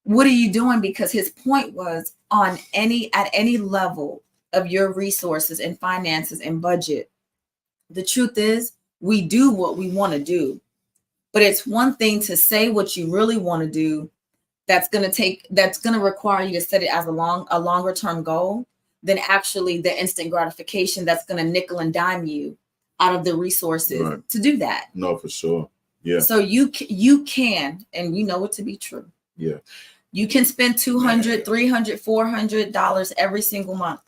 what are you doing? Because his point was, at any level of your resources and finances and budget, the truth is we do what we want to do. But it's one thing to say what you really want to do. That's going to require you to set it as a longer term goal than actually the instant gratification that's going to nickel and dime you out of the resources to do that. No, for sure. Yeah. So you can, and you know it to be true. Yeah. You can spend $200, $300, $400 every single month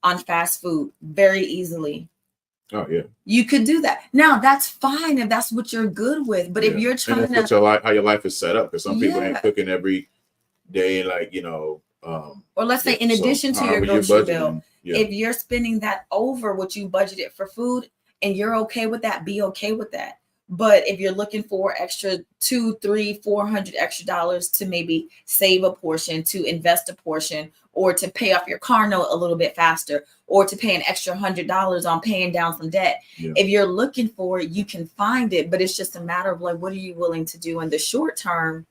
on fast food very easily. Oh yeah. You could do that. Now that's fine if that's what you're good with. But if you're trying and that's to, how your life is set up, because some people ain't cooking every day, like, or let's say in addition to your grocery bill, if you're spending that over what you budgeted for food and you're okay with that, be okay with that. But if you're looking for extra $200, $300, $400 extra dollars to maybe save a portion, to invest a portion, or to pay off your car note a little bit faster, or to pay an extra $100 on paying down some debt, if you're looking for it, you can find it. But it's just a matter of like, what are you willing to do in the short term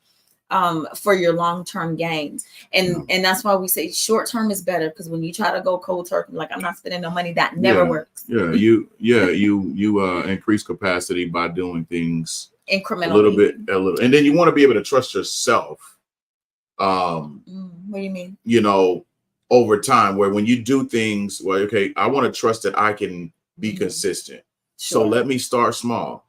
for your long-term gains? And that's why we say short-term is better, because when you try to go cold turkey, like I'm not spending no money, that never works. You increase capacity by doing things incrementally, a little, and then you want to be able to trust yourself. What do you mean? Over time, where when you do things, well, okay, I want to trust that I can be consistent. So let me start small,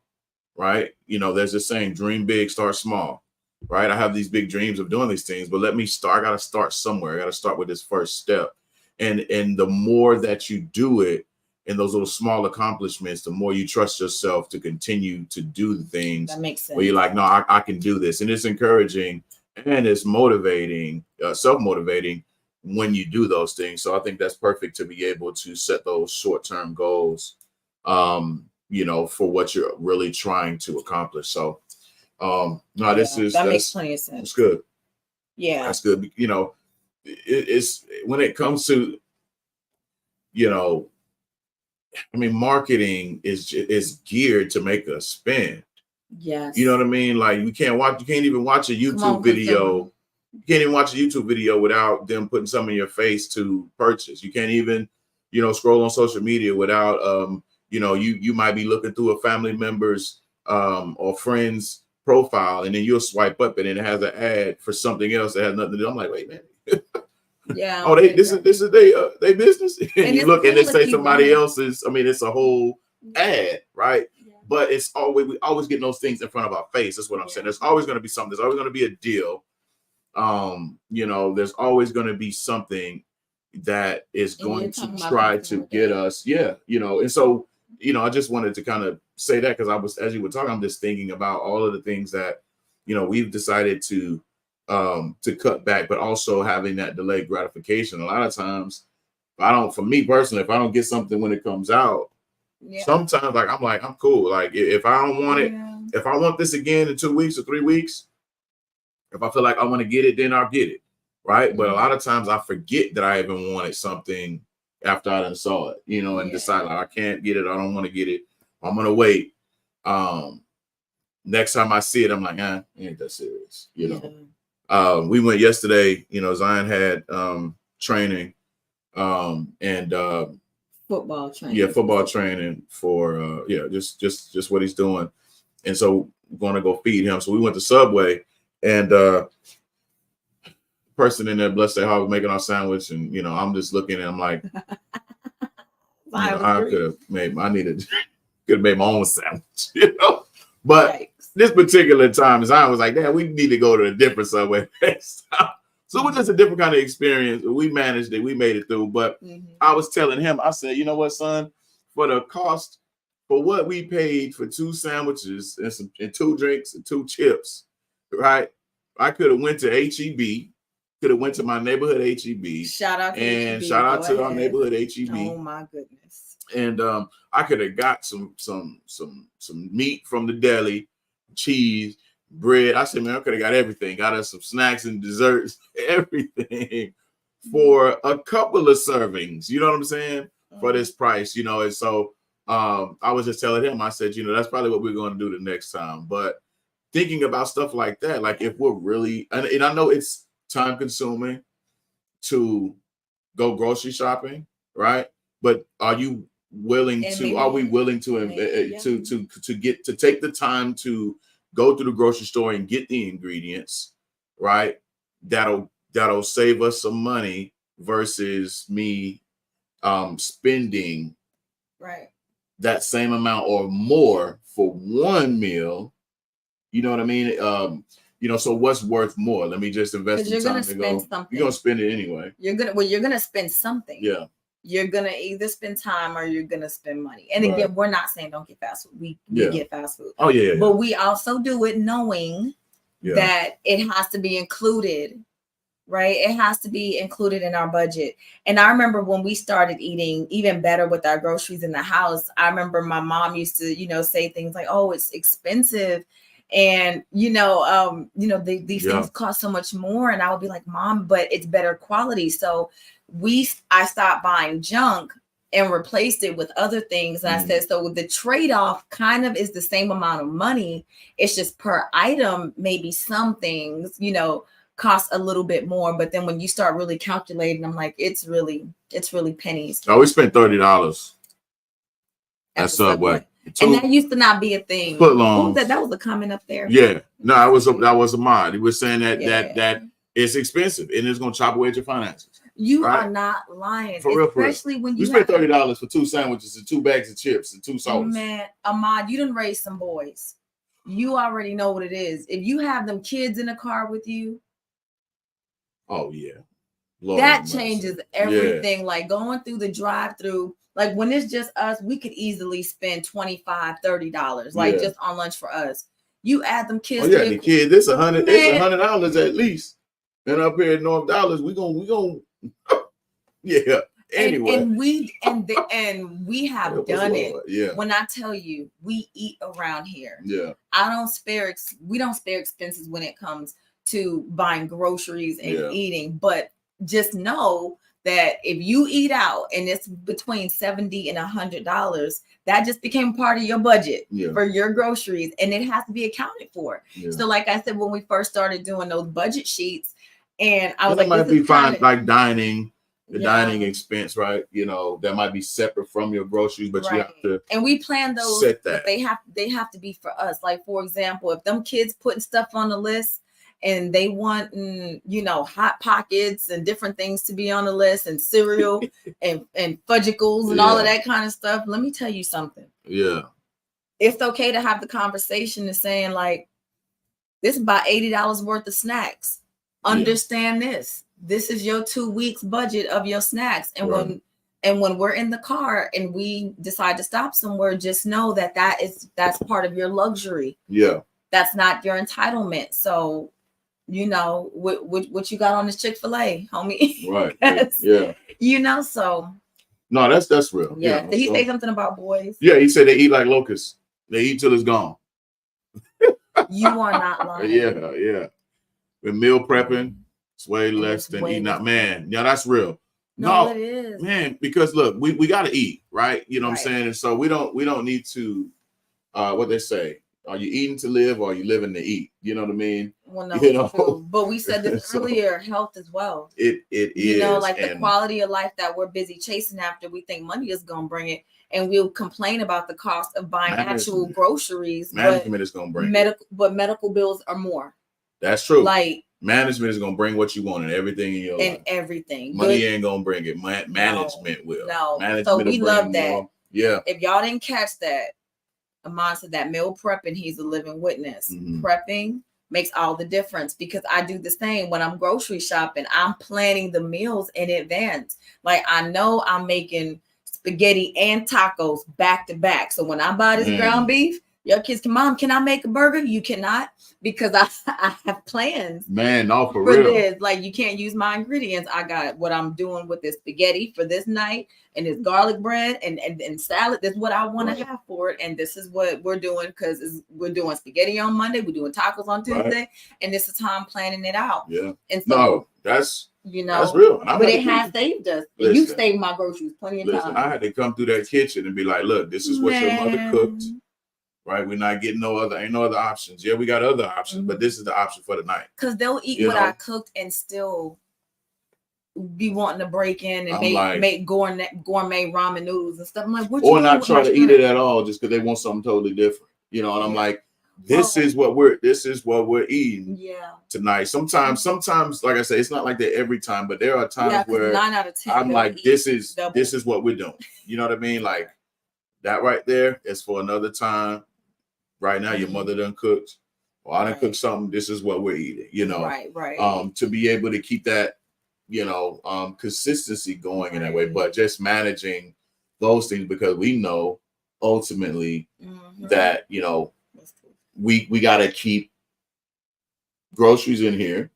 right? There's this saying, dream big, start small. Right. I have these big dreams of doing these things, but let me start. I got to start somewhere. I got to start with this first step. And the more that you do it in those little small accomplishments, the more you trust yourself to continue to do the things that makes sense, where you're like, no, I can do this. And it's encouraging and it's motivating, self-motivating when you do those things. So I think that's perfect to be able to set those short-term goals, for what you're really trying to accomplish. So that makes plenty of sense. It's good. Yeah, that's good. It's when it comes to, marketing is geared to make us spend. Yes. You know what I mean? Like you can't even watch a YouTube video. You can't even watch a YouTube video without them putting something in your face to purchase. You can't even, scroll on social media without, you might be looking through a family member's or friend's profile, and then you'll swipe up and it has an ad for something else that has nothing to do. I'm like, wait, man. Yeah. Oh, this is they business. And you look and they say somebody else's. It's a whole ad, right? Yeah. But we always get those things in front of our face. That's what I'm saying. There's always going to be something. There's always going to be a deal. There's always going to be something that is going to try to get us. Yeah. And so, I just wanted to kind of say that, because as you were talking, I'm just thinking about all of the things that, we've decided to cut back, but also having that delayed gratification. A lot of times, for me personally, if I don't get something when it comes out, sometimes I'm cool. Like if I don't want it, if I want this again in 2 weeks or 3 weeks, if I feel like I want to get it, then I'll get it. Right. But a lot of times I forget that I even wanted something after I done saw it, and decide like, I can't get it. I don't want to get it. I'm going to wait. Next time I see it, I'm like, it ain't that serious. We went yesterday, Zion had training and football training. Yeah, football training for just what he's doing. And so we're going to go feed him. So we went to Subway, and person in there, bless their heart, was making our sandwich, and I'm just looking and I'm like, I could have made my own sandwich, but this particular time, Zion was like, "Dad, we need to go to a different Subway next time." So it was just a different kind of experience. We managed it, we made it through. But I was telling him, I said, "You know what, son? For the cost, for what we paid for 2 sandwiches and 2 drinks and 2 chips, right? I could have went to HEB." Could have went to my neighborhood HEB. Shout out to our neighborhood HEB. Oh my goodness. And I could have got some meat from the deli, cheese, bread. I said, man, I could have got everything. Got us some snacks and desserts, everything for a couple of servings. You know what I'm saying? For this price, And so I was just telling him, I said, that's probably what we're going to do the next time. But thinking about stuff like that, like if we're really, and I know it's time consuming to go grocery shopping, right? But are we willing to take the time to go to the grocery store and get the ingredients, right? That'll save us some money versus me spending that same amount or more for one meal. You know what I mean? So what's worth more? Let me just invest in time to go. You're gonna spend it anyway. You're gonna spend something. Yeah. You're gonna either spend time or you're gonna spend money. And Right. again, we're not saying don't get fast food. We get fast food. Oh yeah. But we also do it knowing that it has to be included, right? It has to be included in our budget. And I remember when we started eating even better with our groceries in the house, I remember my mom used to, say things like, "Oh, it's expensive." And these things cost so much more. And I would be like, "Mom, but it's better quality." So I stopped buying junk and replaced it with other things. And I said, so the trade-off kind of is the same amount of money. It's just per item, maybe some things, cost a little bit more. But then when you start really calculating, I'm like, it's really pennies. Oh, we spent $30 at Subway. And that used to not be a thing. Footlongs. That was a comment up there. Yeah. No, that was a mod. He was saying that it's expensive and it's gonna chop away at your finances. You are not lying. For real. When you spent $30 for 2 sandwiches and 2 bags of chips and 2 sodas. Man, Ahmad, you done raised some boys. You already know what it is. If you have them kids in the car with you, oh yeah, Lord that changes everything. Yeah. Like going through the drive-through, like when it's just us, we could easily spend $25, $30, like just on lunch for us. You add them kids. Oh yeah, the kids. It's $100. It's $100 at least. And up here in North Dallas, we gonna yeah. Anyway, and we have done it. Yeah. When I tell you, we eat around here. Yeah. We don't spare expenses when it comes to buying groceries and eating. But just know that if you eat out and it's between $70 and $100, that just became part of your budget for your groceries, and it has to be accounted for. Yeah. So, like I said, when we first started doing those budget sheets, and I was like, might be fine, like dining. The dining expense, right? That might be separate from your groceries, but you have to. And we plan those. But they have to be for us. Like, for example, if them kids putting stuff on the list and they want, Hot Pockets and different things to be on the list, and cereal and fudgicles and all of that kind of stuff. Let me tell you something. Yeah, it's okay to have the conversation of saying, like, this is about $80 worth of snacks. Understand this. This is your 2 weeks budget of your snacks. And when we're in the car and we decide to stop somewhere, just know that's part of your luxury. Yeah. That's not your entitlement. So, what you got on this Chick-fil-A, homie. Right. So. No, that's real. Yeah. Did he say something about boys? Yeah, he said they eat like locusts. They eat till it's gone. You are not lying. Yeah. With meal prepping, it's way less than eating out. Man, that's real. No, it is. Man, because look, we gotta eat, right? You know what I'm saying? And so we don't need to what they say. Are you eating to live or are you living to eat? You know what I mean? Well, no, true. But we said this earlier, health as well. It is. Like the quality of life that we're busy chasing after, we think money is gonna bring it. And we'll complain about the cost of buying actual groceries. Management is gonna bring but medical bills are more. That's true. Like management is gonna bring what you want and everything in your life. Everything. Money ain't gonna bring it. Management will. No. Management so we love that. More. Yeah. If y'all didn't catch that, Amon said that meal prepping, he's a living witness. Mm-hmm. Prepping makes all the difference, because I do the same when I'm grocery shopping. I'm planning the meals in advance. Like, I know I'm making spaghetti and tacos back to back. So when I buy this ground beef, your kids can, Mom, can I make a burger? You cannot, because I have plans. Man, no, for real. This. Like, you can't use my ingredients. I got what I'm doing with this spaghetti for this night, and this garlic bread and salad. That's what I want to have for it. And this is what we're doing, because we're doing spaghetti on Monday. We're doing tacos on Tuesday. And this is how I'm planning it out. Yeah. And so, that's real. But it has saved us. Listen, you saved my groceries plenty of times. I had to come through that kitchen and be like, look, this is what your mother cooked. Right, we're not getting ain't no other options. Yeah, we got other options, but this is the option for the night. Because they'll eat what I cooked and still be wanting to break in and make gourmet ramen noodles and stuff. I'm like, or not try to eat it at all just because they want something totally different. And I'm like, this is what we're eating tonight. Sometimes, like I say, it's not like that every time, but there are times where 9 out of 10 I'm like, this is what we're doing. You know what I mean? Like that right there is for another time. Right now, your mother done cooked, or I done cooked something. This is what we're eating. Right. To be able to keep that consistency going in that way, but just managing those things, because we know ultimately that, we got to keep groceries in here,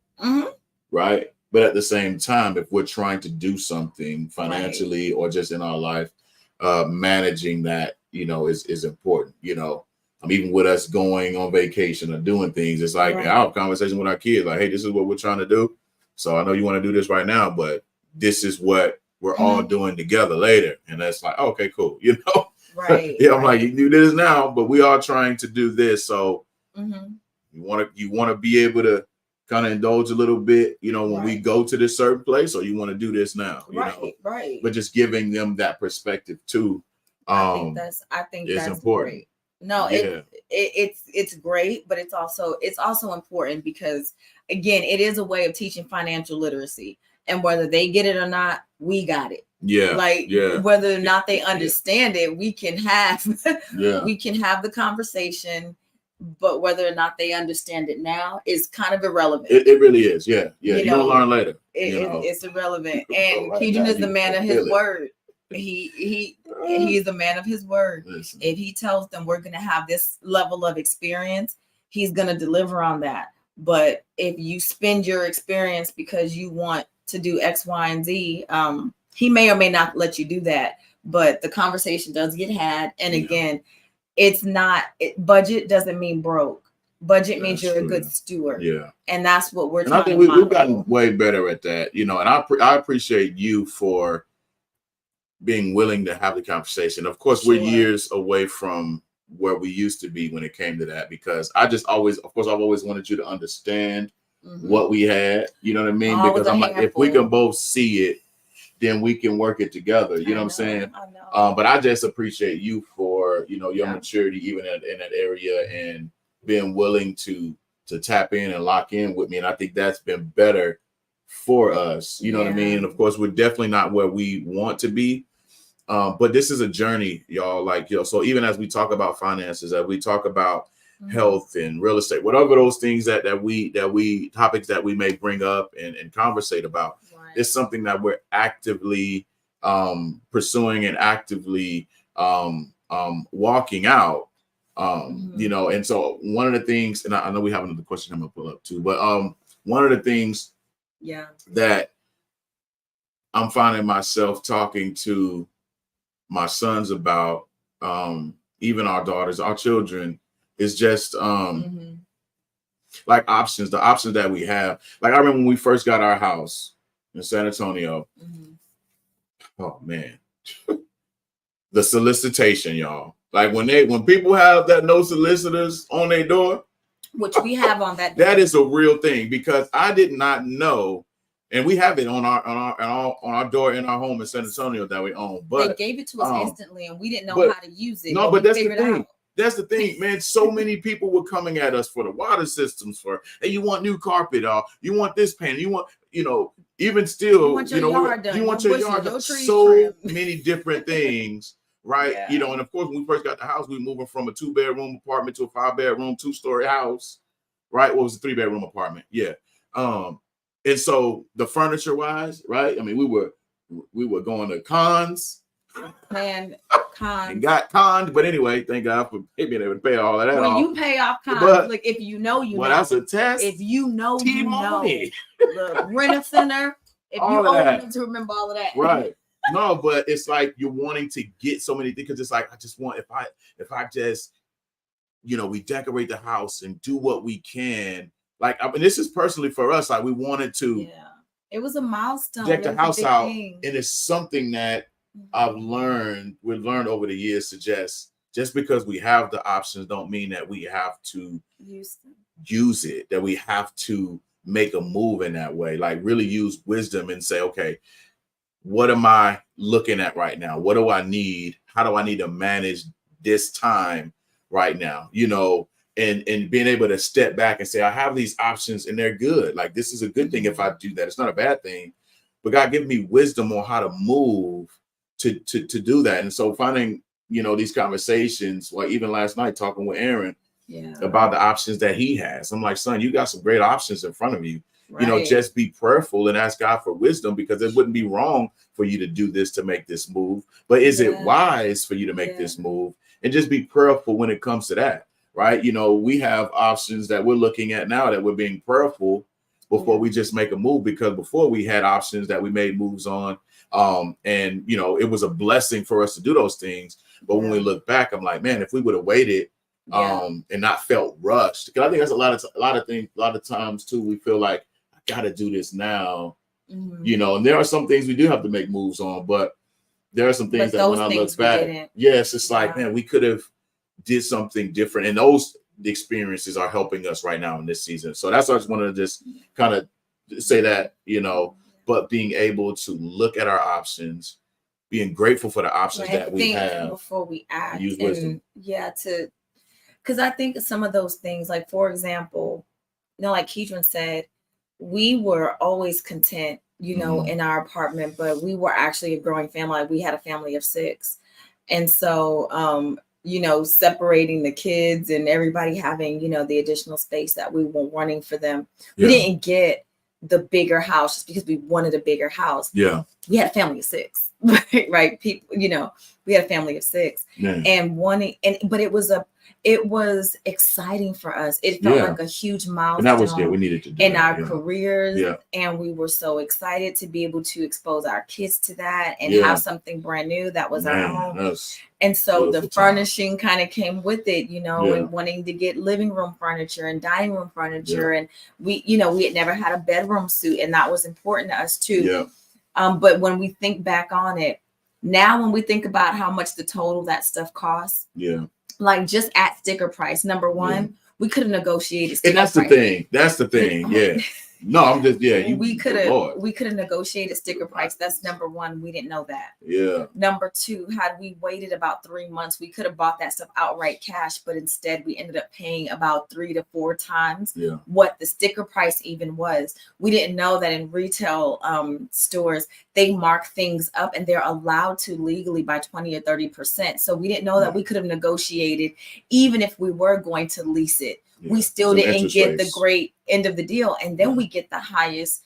right? But at the same time, if we're trying to do something financially or just in our life, managing that, is important. Even with us going on vacation or doing things, it's like our conversation with our kids, like, hey, this is what we're trying to do. So I know you want to do this right now, but this is what we're all doing together later. And that's like, okay, cool. Right. I'm like, you do this now, but we are trying to do this. So you want to be able to kind of indulge a little bit, when we go to this certain place, or you want to do this now, right. But just giving them that perspective too. I think that's important. Great. No, it's great, but it's also important because, again, it is a way of teaching financial literacy, and whether they get it or not, we got it. Whether or not they understand it, we can have the conversation. But whether or not they understand it now is kind of irrelevant. It really is. Yeah. You're gonna learn later. It's irrelevant. And Keedren is the man of his word. He is a man of his word. Listen. If he tells them we're gonna have this level of experience, he's gonna deliver on that. But if you spend your experience because you want to do X, Y, and Z, he may or may not let you do that. But the conversation does get had. And again, it's not budget doesn't mean broke. Budget means you're a good steward. Yeah. And that's what we're trying I think to we've gotten way better at that, and I appreciate you for being willing to have the conversation. Of course, we're years away from where we used to be when it came to that, because I've always wanted you to understand what we had, you know what I mean? Because I'm like, if we can both see it, then we can work it together. You know what I'm saying? I know. But I just appreciate you for, your maturity, even in that area, and being willing to tap in and lock in with me. And I think that's been better for us. You know what I mean? And of course, we're definitely not where we want to be. But this is a journey, y'all. Like, so even as we talk about finances, as we talk about health and real estate, whatever those things that we topics that we may bring up and conversate about, it's something that we're actively pursuing and actively walking out. And so one of the things, and I know we have another question I'm gonna pull up too, but one of the things that I'm finding myself talking to my sons about, even our daughters, our children, is just like the options that we have. Like, I remember when we first got our house in San Antonio. Oh man, the solicitation, y'all. Like when people have that no solicitors on their door, which we have on that. That is a real thing, because I did not know, and we have it on our door in our home in San Antonio that we own. But they gave it to us instantly, and we didn't know how to use it. No, but that's the thing. That's the thing, man. So many people were coming at us for the water systems, for, hey, you want new carpet, you want this paint, you want, even still, you want your yard done. You want your yard done. So many different things, right? And of course, when we first got the house, we were moving from a 2-bedroom apartment to a 5-bedroom, 2-story house, right? What was a 3-bedroom apartment? Yeah. And so the furniture wise, right? I mean, we were going to cons. And got conned, but anyway, thank God for being able to pay all of that. When you pay off cons, like, if you know, that's a test. If you know, the rent center. If all you old enough to remember all of that, right? No, but it's like you're wanting to get so many things, because it's like, I just want, if I just, we decorate the house and do what we can. Like, I mean, this is personally for us. Like, we wanted to. Yeah, it was a milestone. Deck the house out, and it's something that we've learned over the years to just because we have the options don't mean that we have to use it, that we have to make a move in that way. Like, really use wisdom and say, okay, what am I looking at right now? What do I need? How do I need to manage this time right now? And being able to step back and say, I have these options and they're good. Like, this is a good thing if I do that. It's not a bad thing, but God give me wisdom on how to move to do that. And so finding, these conversations, like even last night talking with Aaron about the options that he has. I'm like, son, you got some great options in front of you. Just be prayerful and ask God for wisdom, because it wouldn't be wrong for you to do this, to make this move. But is it wise for you to make this move? And just be prayerful when it comes to that, right? We have options that we're looking at now that we're being prayerful before we just make a move, because before we had options that we made moves on. And it was a blessing for us to do those things. But when we look back, I'm like, man, if we would have waited and not felt rushed, because I think that's a lot of times too, we feel like I gotta do this now, and there are some things we do have to make moves on, but there are some things that when I look back, it's like, man, we could have did something different, and those experiences are helping us right now in this season. So that's why I just wanted to just kind of say that, but being able to look at our options, being grateful for the options that we have before we act, use wisdom. Because I think some of those things, like for example, like Keedren said, we were always content, in our apartment, but we were actually a growing family. Like we had a family of 6. And so, separating the kids and everybody having, the additional space that we were wanting for them. We didn't get the bigger house just because we wanted a bigger house. Yeah. We had a family of 6, right? People, we had a family of 6 and but it was exciting for us. It felt like a huge milestone. And that was we needed to do in our careers. Yeah. And we were so excited to be able to expose our kids to that and have something brand new that was our own. And so the furnishing kind of came with it, and wanting to get living room furniture and dining room furniture. And we had never had a bedroom suite, and that was important to us too. Yeah. But when we think back on it, now when we think about how much the total that stuff costs, like just at sticker price, number one, we could have negotiated. And that's price. That's the thing. Yeah. No, I'm just, we could have negotiated sticker price. That's number one. We didn't know that. Yeah. Number two, had we waited about 3 months, we could have bought that stuff outright cash, but instead we ended up paying about 3 to 4 times what the sticker price even was. We didn't know that in retail stores, they mark things up and they're allowed to legally by 20 or 30%. So we didn't know that we could have negotiated, even if we were going to lease it. We still didn't get the great end of the deal. And then we get the highest,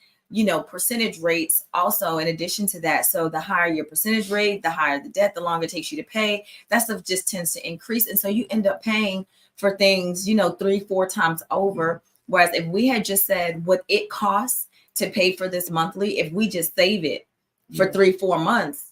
percentage rates also in addition to that. So the higher your percentage rate, the higher the debt, the longer it takes you to pay. That stuff just tends to increase. And so you end up paying for things, 3-4 times over. Whereas if we had just said what it costs to pay for this monthly, if we just save it for 3-4 months,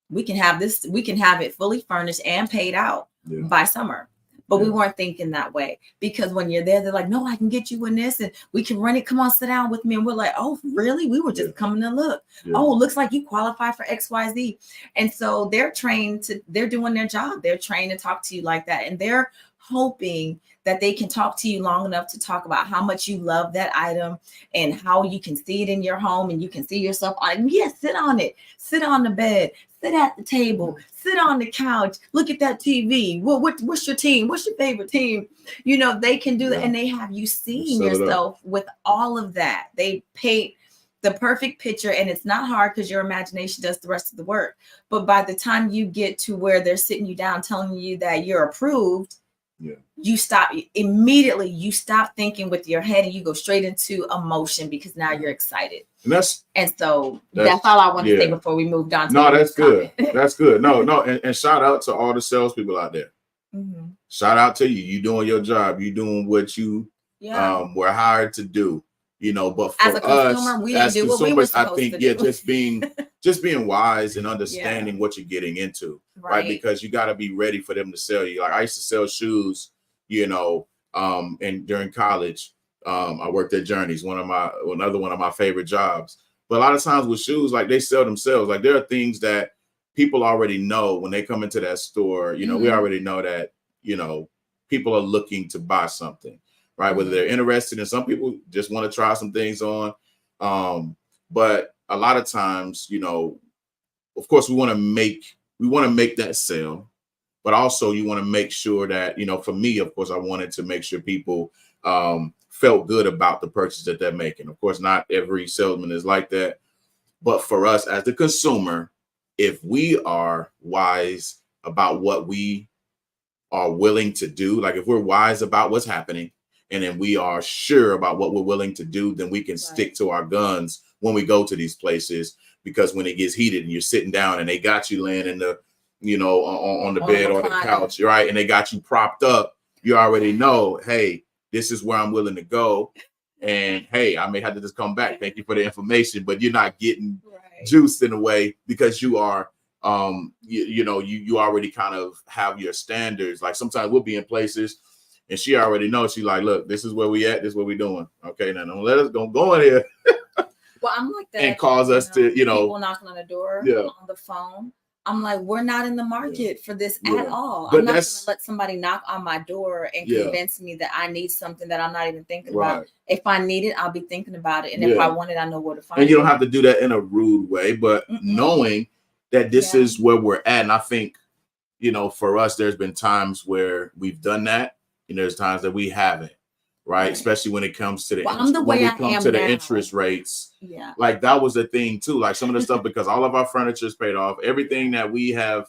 we can have it fully furnished and paid out by summer. But we weren't thinking that way, because when you're there, they're like, no, I can get you in this and we can run it. Come on, sit down with me. And we're like, oh, really? We were just coming to look. Oh, looks like you qualify for XYZ. And so they're doing their job. They're trained to talk to you like that. And they're hoping that they can talk to you long enough to talk about how much you love that item and how you can see it in your home and you can see yourself on it. Sit on it, sit on the bed, sit at the table, sit on the couch, look at that TV. What's your team? What's your favorite team? They can do that, and they have you seeing yourself with all of that. They paint the perfect picture, and it's not hard because your imagination does the rest of the work. But by the time you get to where they're sitting you down telling you that you're approved, you stop immediately. You stop thinking with your head and you go straight into emotion, because now you're excited. And so that's all I want to say before we moved on. No, that's good. That's good. No. And shout out to all the salespeople out there. Mm-hmm. Shout out to you. You doing your job. You doing what you were hired to do. But for as a consumer, we didn't do what we were supposed to do. just being wise and understanding what you're getting into, right? Because you got to be ready for them to sell you. Like I used to sell shoes, and during college, I worked at Journeys, another one of my favorite jobs. But a lot of times with shoes, like they sell themselves. Like there are things that people already know when they come into that store. We already know that people are looking to buy something. Right, whether they're interested in, some people just want to try some things on, but a lot of times, of course, we want to make that sale, but also you want to make sure that for me, of course, I wanted to make sure people felt good about the purchase that they're making. Of course, not every salesman is like that, but for us as the consumer, if we are wise about what we are willing to do, like if we're wise about what's happening, and then we are sure about what we're willing to do, then we can stick to our guns when we go to these places. Because when it gets heated and you're sitting down and they got you laying in the, on the bed or the couch, right, and they got you propped up, you already know, hey, this is where I'm willing to go. And hey, I may have to just come back. Thank you for the information, but you're not getting juiced in a way because you are, you already kind of have your standards. Like sometimes we'll be in places and she already knows. She's like, look, this is where we at. This is what we're doing. Okay, now don't let us go in here. Well, I'm like that. And cause us to, people knocking on the door, on the phone. I'm like, we're not in the market for this at all. But I'm not going to let somebody knock on my door and convince me that I need something that I'm not even thinking about. If I need it, I'll be thinking about it. And if I want it, I know where to find it. And you don't have to do that in a rude way, but knowing that this is where we're at. And I think, for us, there's been times where we've done that. And there's times that we haven't. Right, especially when it comes to the interest rates. Yeah, like that was the thing too. Like some of the stuff, because all of our furniture is paid off, everything that we have,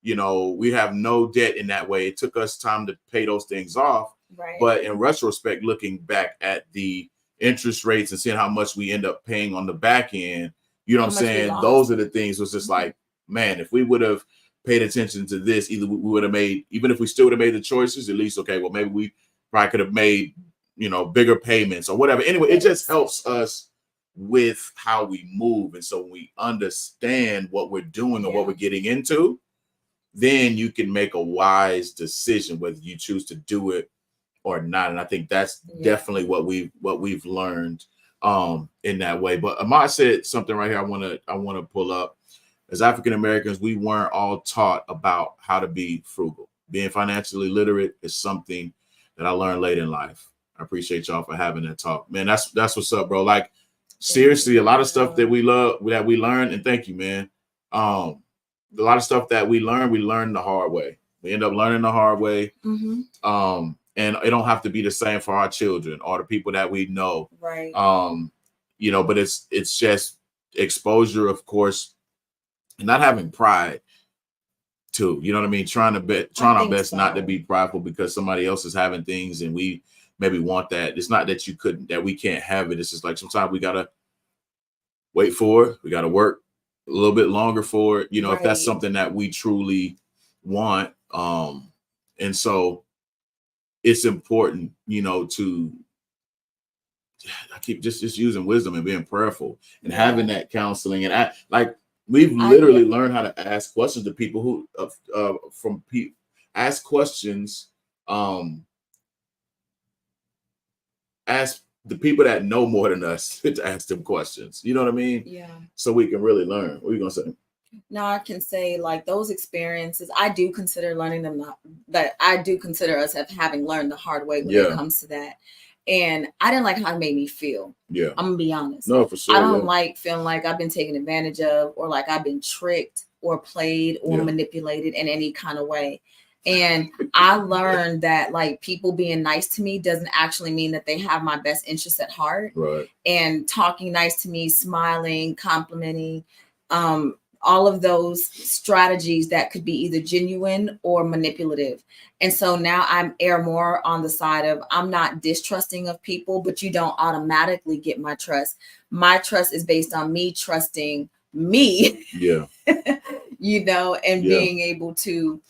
we have no debt in that way. It took us time to pay those things off. Right. But in retrospect, looking back at the interest rates and seeing how much we end up paying on the back end, you know what I'm saying? Those are the things. Was just like, man, if we would have paid attention to this, either we would have made, even if we still would have made the choices, at least okay, well maybe we probably could have made bigger payments or whatever. Anyway, it just helps us with how we move. And so when we understand what we're doing or what we're getting into, then you can make a wise decision whether you choose to do it or not. And I think that's definitely what we've learned in that way. But Ahmad said something right here I want to pull up. As African Americans, we weren't all taught about how to be frugal. Being financially literate is something that I learned late in life. I appreciate y'all for having that talk, man. That's what's up, bro. Like seriously, a lot of stuff that we learn, and thank you, man. A lot of stuff that we learn the hard way. We end up learning the hard way. And it don't have to be the same for our children or the people that we know. Right. But it's just exposure, of course, and not having pride too. You know what I mean? Trying our best not to be prideful because somebody else is having things and we maybe want that. It's not that we can't have it. It's just like sometimes we gotta wait for it. We gotta work a little bit longer for it. If that's something that we truly want. And so it's important, to I keep just using wisdom and being prayerful and having that counseling. And we've literally learned how to ask questions to people who ask questions. Ask the people that know more than us to ask them questions. You know what I mean? Yeah. So we can really learn. What are you gonna say? No, I can say like those experiences, I do consider learning them, that I do consider us having learned the hard way when it comes to that. And I didn't like how it made me feel. Yeah. I'm gonna be honest. No, for sure. I don't like feeling like I've been taken advantage of or like I've been tricked or played or manipulated in any kind of way. And I learned that like people being nice to me doesn't actually mean that they have my best interests at heart. Right. And talking nice to me, smiling, complimenting, all of those strategies that could be either genuine or manipulative. And so now I'm more on the side of I'm not distrusting of people, but you don't automatically get my trust. My trust is based on me trusting me. Yeah. And being able to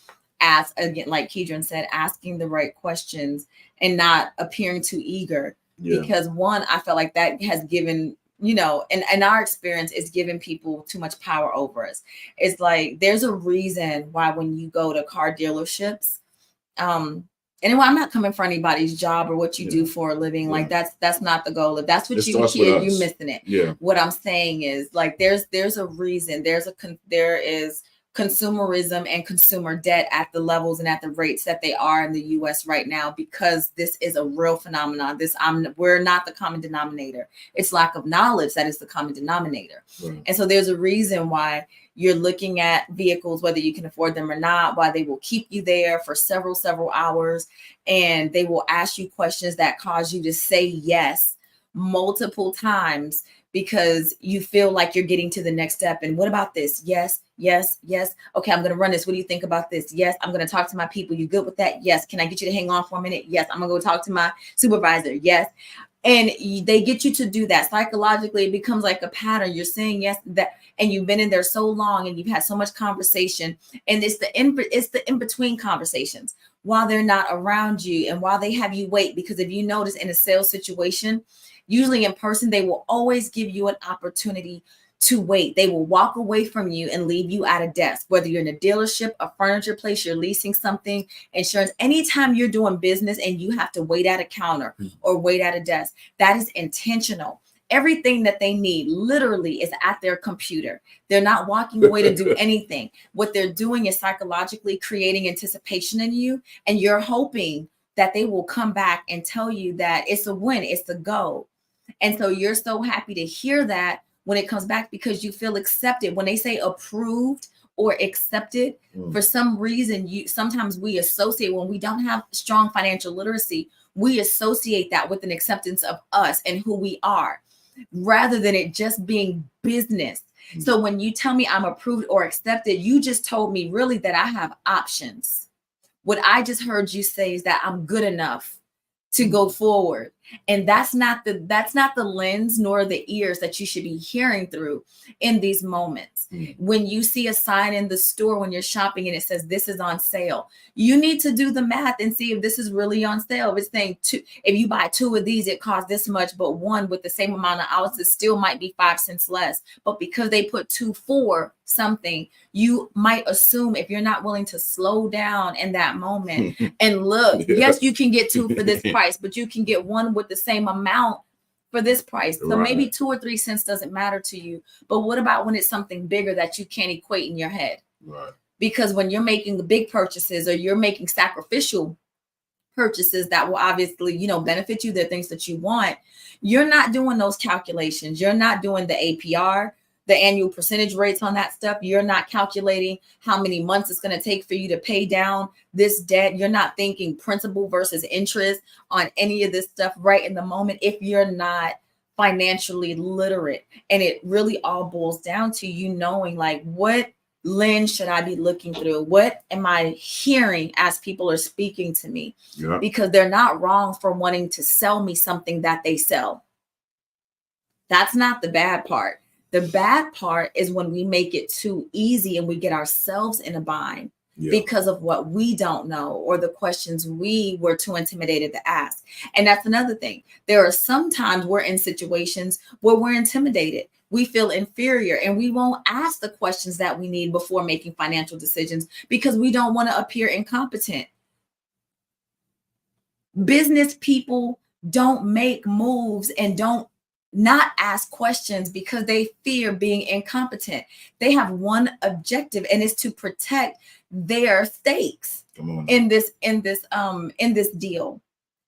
ask again, like Keedren said, asking the right questions and not appearing too eager. Yeah. Because one, I felt like that has given, and our experience is giving people too much power over us. It's like there's a reason why when you go to car dealerships, anyway, I'm not coming for anybody's job or what you do for a living. Like that's not the goal. If that's what you hear, you're missing it. Yeah. What I'm saying is like there's a reason. There is consumerism and consumer debt at the levels and at the rates that they are in the US right now, because this is a real phenomenon. We're not the common denominator. It's lack of knowledge that is the common denominator. Right. And so there's a reason why you're looking at vehicles, whether you can afford them or not, why they will keep you there for several hours. And they will ask you questions that cause you to say yes multiple times, because you feel like you're getting to the next step. And what about this? Yes, yes, yes. Okay, I'm going to run this. What do you think about this? Yes, I'm going to talk to my people. You good with that? Yes. Can I get you to hang on for a minute? Yes. I'm going to go talk to my supervisor. Yes. And they get you to do that. Psychologically, it becomes like a pattern. You're saying yes, that, and you've been in there so long and you've had so much conversation. And it's the in-between conversations while they're not around you and while they have you wait. Because if you notice in a sales situation, usually in person, they will always give you an opportunity to wait. They will walk away from you and leave you at a desk, whether you're in a dealership, a furniture place, you're leasing something, insurance. Anytime you're doing business and you have to wait at a counter or wait at a desk, that is intentional. Everything that they need literally is at their computer. They're not walking away to do anything. What they're doing is psychologically creating anticipation in you, and you're hoping that they will come back and tell you that it's a win, it's a go. And so you're so happy to hear that when it comes back, because you feel accepted. When they say approved or accepted, for some reason, sometimes we associate, when we don't have strong financial literacy, we associate that with an acceptance of us and who we are, rather than it just being business. So when you tell me I'm approved or accepted, you just told me really that I have options. What I just heard you say is that I'm good enough to go forward. And that's not the lens nor the ears that you should be hearing through in these moments. When you see a sign in the store when you're shopping and it says this is on sale, you need to do the math and see if this is really on sale. If it's saying if you buy 2 of these, it costs this much, but 1 with the same amount of ounces still might be 5 cents less. But because they put 2 for something, you might assume, if you're not willing to slow down in that moment and look, yes, you can get 2 for this price, but you can get 1 with the same amount for this price. So maybe 2 or 3 cents doesn't matter to you. But what about when it's something bigger that you can't equate in your head? Right. Because when you're making the big purchases, or you're making sacrificial purchases that will obviously, benefit you, they're things that you want, you're not doing those calculations. You're not doing the APR, the annual percentage rates on that stuff. You're not calculating how many months it's going to take for you to pay down this debt. You're not thinking principal versus interest on any of this stuff right in the moment if you're not financially literate. And it really all boils down to you knowing, like, what lens should I be looking through? What am I hearing as people are speaking to me? Yeah. Because they're not wrong for wanting to sell me something that they sell. That's not the bad part. The bad part is when we make it too easy and we get ourselves in a bind because of what we don't know or the questions we were too intimidated to ask. And that's another thing. There are sometimes we're in situations where we're intimidated. We feel inferior and we won't ask the questions that we need before making financial decisions because we don't want to appear incompetent. Business people don't make moves and don't not ask questions because they fear being incompetent. They have one objective, and it's to protect their stakes in this deal.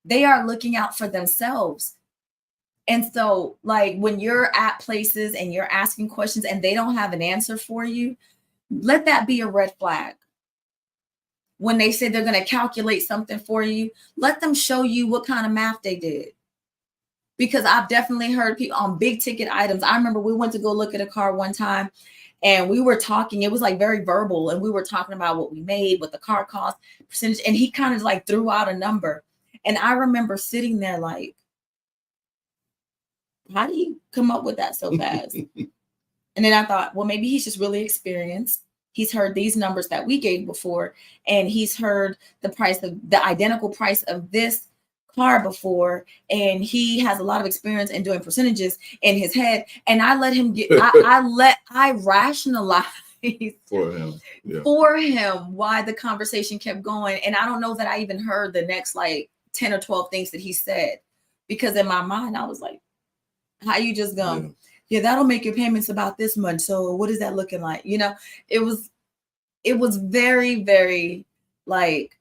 They are looking out for themselves. And so, like, when you're at places and you're asking questions and they don't have an answer for you, let that be a red flag. When they say they're going to calculate something for you, let them show you what kind of math they did. Because I've definitely heard people on big ticket items. I remember we went to go look at a car one time and we were talking, it was like very verbal. And we were talking about what we made, what the car cost, percentage. And he kind of like threw out a number. And I remember sitting there like, how do you come up with that so fast? And then I thought, well, maybe he's just really experienced. He's heard these numbers that we gave before, and he's heard the identical price of this car before, and he has a lot of experience in doing percentages in his head. And I let him get, I rationalize for him why the conversation kept going. And I don't know that I even heard the next like 10 or 12 things that he said, because in my mind, I was like, how you just going, yeah, that'll make your payments about this much. So what is that looking like? It was very, very like,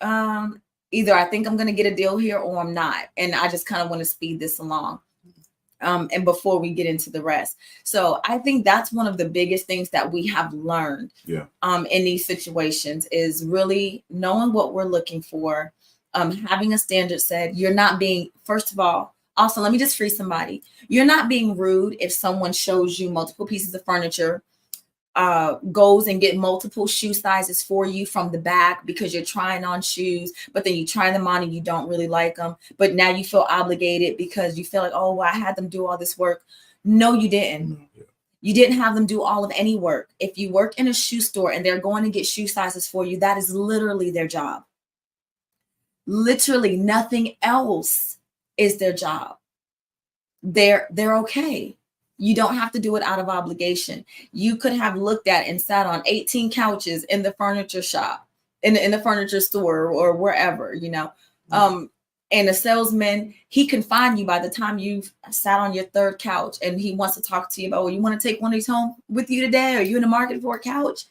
either I think I'm going to get a deal here or I'm not. And I just kind of want to speed this along. And before we get into the rest. So I think that's one of the biggest things that we have learned in these situations is really knowing what we're looking for, having a standard set. You're not being, first of all, Also, let me just free somebody. You're not being rude if someone shows you multiple pieces of furniture, goes and get multiple shoe sizes for you from the back because you're trying on shoes, but then you try them on and you don't really like them. But now you feel obligated because you feel like, oh, well, I had them do all this work. No, you didn't. You didn't have them do all of any work. If you work in a shoe store and they're going to get shoe sizes for you, that is literally their job. Literally nothing else is their job. They're okay. You don't have to do it out of obligation. You could have looked at and sat on 18 couches in the furniture shop, in the furniture store or wherever, you know. And a salesman, he can find you by the time you've sat on your third couch and he wants to talk to you about, well, you want to take one of these home with you today? Are you in the market for a couch?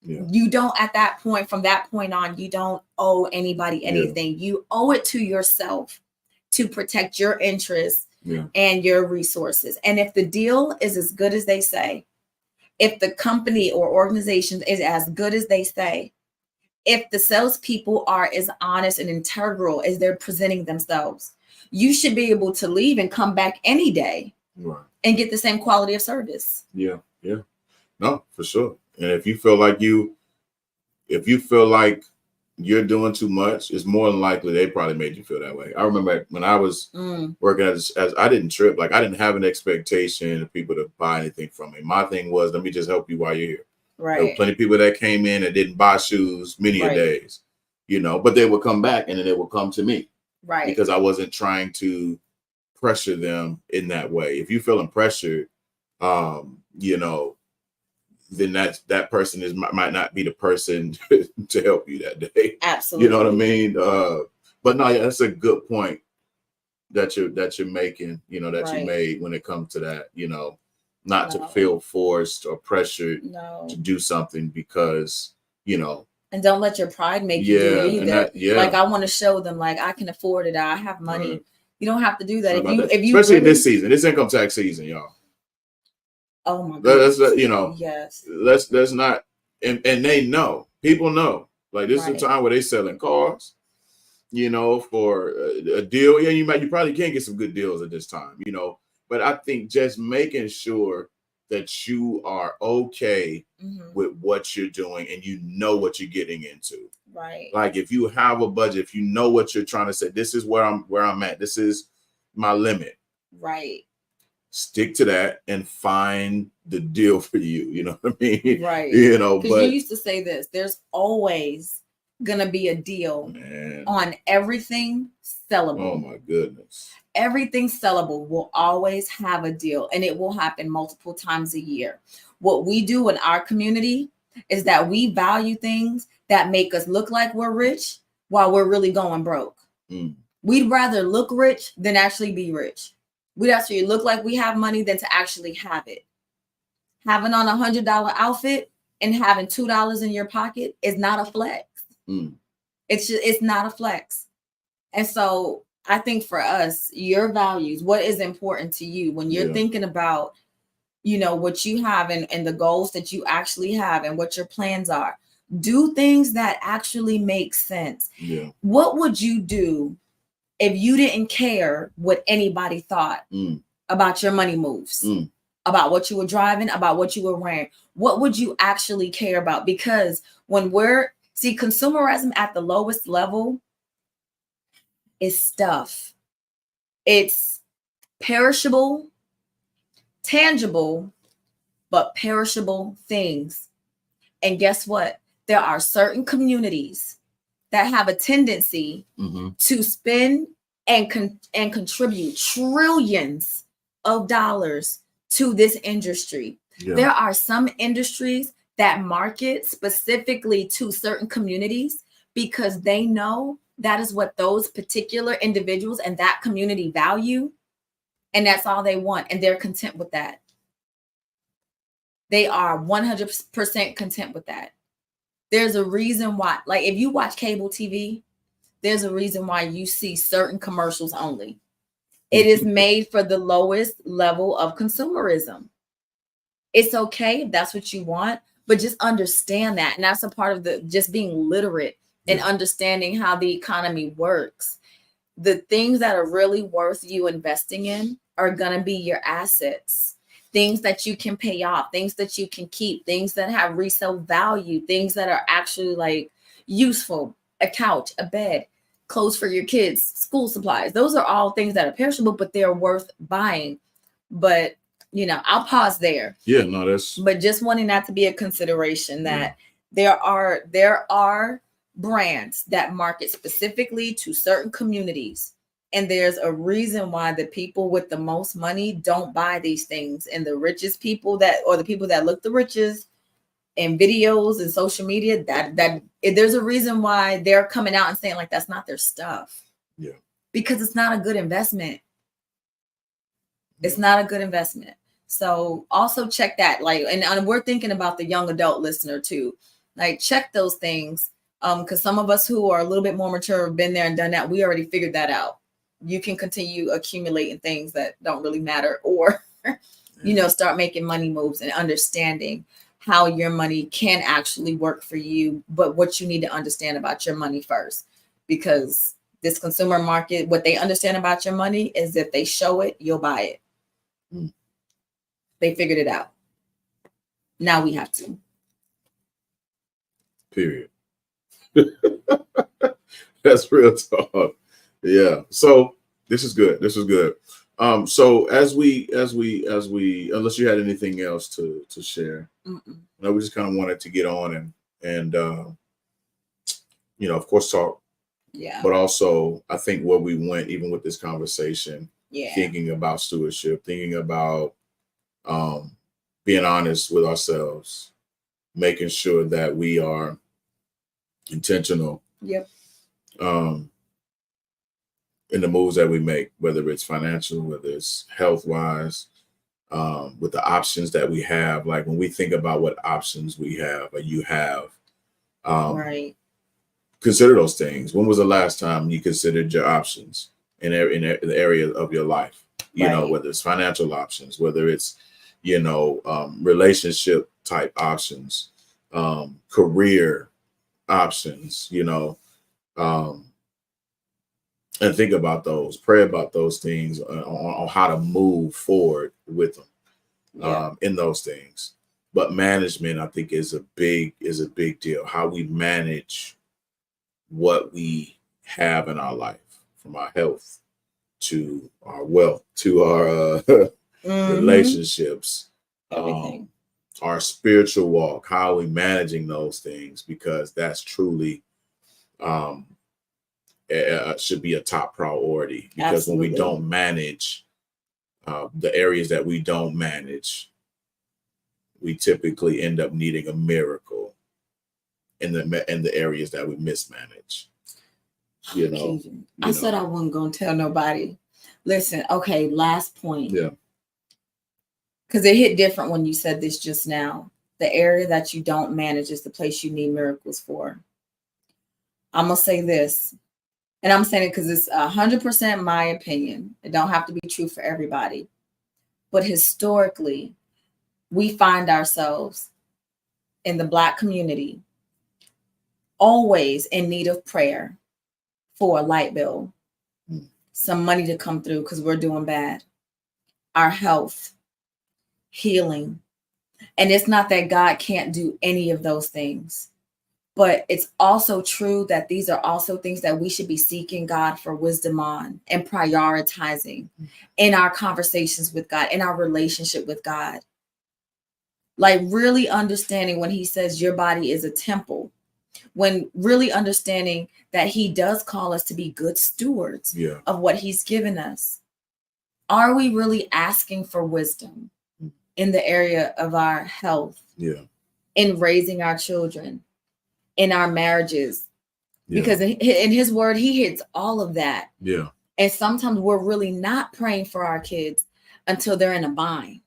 Yeah. You don't, at that point, from that point on, you don't owe anybody anything. Yeah. You owe it to yourself to protect your interests and your resources. And if the deal is as good as they say, if the company or organization is as good as they say, if the salespeople are as honest and integral as they're presenting themselves, you should be able to leave and come back any day and get the same quality of service. Yeah. Yeah. No, for sure. And if you feel like you're doing too much, it's more than likely they probably made you feel that way. I remember when I was working as I didn't trip, like I didn't have an expectation of people to buy anything from me. My thing was, let me just help you while you're here. Right. There were plenty of people that came in and didn't buy shoes many a days, you know, but they would come back and then they would come to me. Right. Because I wasn't trying to pressure them in that way. If you're feeling pressured, you know, then that person might not be the person to help you that day. Absolutely. You know what I mean? But no, that's a good point that you're making, you know, that you made when it comes to that, you know, not to feel forced or pressured to do something because, you know. And don't let your pride make you do it either. Like I want to show them like I can afford it. I have money. Right. You don't have to do that. If you especially in this season, this income tax season, y'all. Oh my God. That's you know, yes. That's not, and they know, people know, like this is a time where they selling cars, you know, for a deal. Yeah, you probably can get some good deals at this time, you know, but I think just making sure that you are okay with what you're doing and you know what you're getting into. Right. Like if you have a budget, if you know what you're trying to say, this is where I'm at. This is my limit. Right. Stick to that and find the deal for you. You know what I mean? Right. You know, but you used to say this, there's always gonna be a deal on everything sellable. Oh my goodness. Everything sellable will always have a deal and it will happen multiple times a year. What we do in our community is that we value things that make us look like we're rich while we're really going broke. We'd rather look rich than actually be rich. We'd actually look like we have money than to actually have it. Having on $100 outfit and having $2 in your pocket is not a flex. It's not a flex. And so I think for us, your values, what is important to you when you're thinking about, you know, what you have and the goals that you actually have and what your plans are, do things that actually make sense. Yeah. What would you do if you didn't care what anybody thought about your money moves, about what you were driving, about what you were wearing? What would you actually care about? Because when consumerism at the lowest level is stuff. It's perishable, tangible, but perishable things. And guess what? There are certain communities that have a tendency to spend and contribute trillions of dollars to this industry. Yeah. There are some industries that market specifically to certain communities because they know that is what those particular individuals and that community value. And that's all they want. And they're content with that. They are 100% content with that. There's a reason why, like if you watch cable TV, there's a reason why you see certain commercials only. It is made for the lowest level of consumerism. It's okay if that's what you want, but just understand that. And that's a part of just being literate and understanding how the economy works. the things that are really worth you investing in are going to be your assets, things that you can pay off, things that you can keep, things that have resale value, things that are actually like useful, a couch, a bed, clothes for your kids, school supplies. Those are all things that are perishable, but they're worth buying. But, I'll pause there. Yeah, no, that's. But just wanting that to be a consideration that there are brands that market specifically to certain communities. And there's a reason why the people with the most money don't buy these things. And the richest people or the people that look the richest in videos and social media, that there's a reason why they're coming out and saying like, that's not their stuff. Yeah. Because it's not a good investment. It's not a good investment. So also check that, and we're thinking about the young adult listener too. Like, check those things. Because some of us who are a little bit more mature have been there and done that. We already figured that out. You can continue accumulating things that don't really matter, or, start making money moves and understanding how your money can actually work for you, but what you need to understand about your money first, because this consumer market, what they understand about your money is if they show it, you'll buy it. They figured it out. Now we have to. Period. That's real talk. Yeah. So this is good. So as we, unless you had anything else to share, no, we just kind of wanted to get on and of course talk. Yeah. But also, I think where we went, even with this conversation, thinking about stewardship, thinking about being honest with ourselves, making sure that we are intentional. Yep. In the moves that we make, whether it's financial, whether it's health-wise, with the options that we have. Like when we think about what options we have or you have, right. Consider those things. When was the last time you considered your options in the area of your life? Whether it's financial options, whether it's, relationship type options, career options, and think about those, pray about those things on how to move forward with them in those things. But management, I think, is a big deal. How we manage what we have in our life, from our health to our wealth to our relationships, everything, our spiritual walk. How are we managing those things? Because that's truly should be a top priority, because Absolutely. when we don't manage the areas that we don't manage, we typically end up needing a miracle in the areas that we mismanage. I said I wasn't gonna tell nobody. Listen, okay, last point. Yeah. Because it hit different when you said this just now. The area that you don't manage is the place you need miracles for. I'm gonna say this. And I'm saying it because it's 100% my opinion. It don't have to be true for everybody. But historically, we find ourselves in the Black community always in need of prayer for a light bill, some money to come through because we're doing bad, our health, healing. And it's not that God can't do any of those things. But it's also true that these are also things that we should be seeking God for wisdom on and prioritizing in our conversations with God, in our relationship with God. Like really understanding when he says your body is a temple, when really understanding that he does call us to be good stewards of what he's given us. Are we really asking for wisdom in the area of our health, in raising our children, in our marriages? Because in his word, he hits all of that. Yeah. And sometimes we're really not praying for our kids until they're in a bind.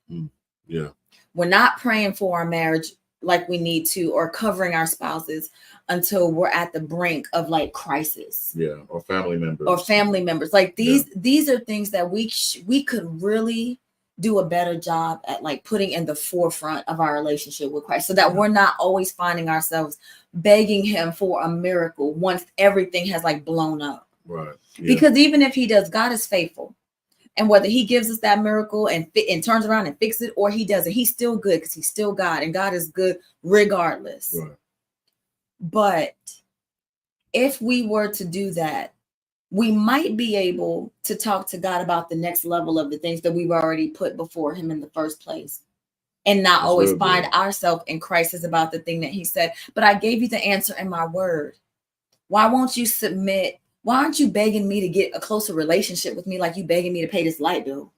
Yeah. We're not praying for our marriage like we need to, or covering our spouses until we're at the brink of like crisis. Yeah. Or family members. Like these are things that we could really do a better job at like putting in the forefront of our relationship with Christ, so that we're not always finding ourselves begging him for a miracle once everything has like blown up. Right. Yeah. Because even if he does, God is faithful. And whether he gives us that miracle and turns around and fixes it, or he doesn't, he's still good because he's still God, and God is good regardless. Right. But if we were to do that, we might be able to talk to God about the next level of the things that we've already put before him in the first place, and not That's always real find good. ourselves in crisis about the thing that he said. But I gave you the answer in my word. Why won't you submit? Why aren't you begging me to get a closer relationship with me like you begging me to pay this light bill?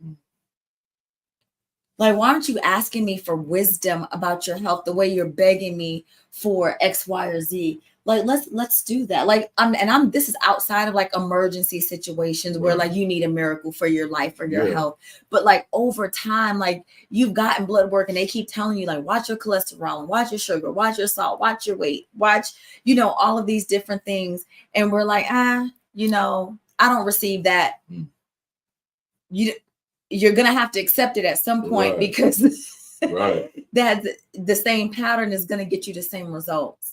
Like, why aren't you asking me for wisdom about your health the way you're begging me for X, Y, or Z? Like, let's do that. Like, this is outside of like emergency situations where like you need a miracle for your life or your health. But like over time, like you've gotten blood work and they keep telling you like, watch your cholesterol and watch your sugar, watch your salt, watch your weight, watch, all of these different things. And we're like, I don't receive that. You're going to have to accept it at some point because that the same pattern is going to get you the same results.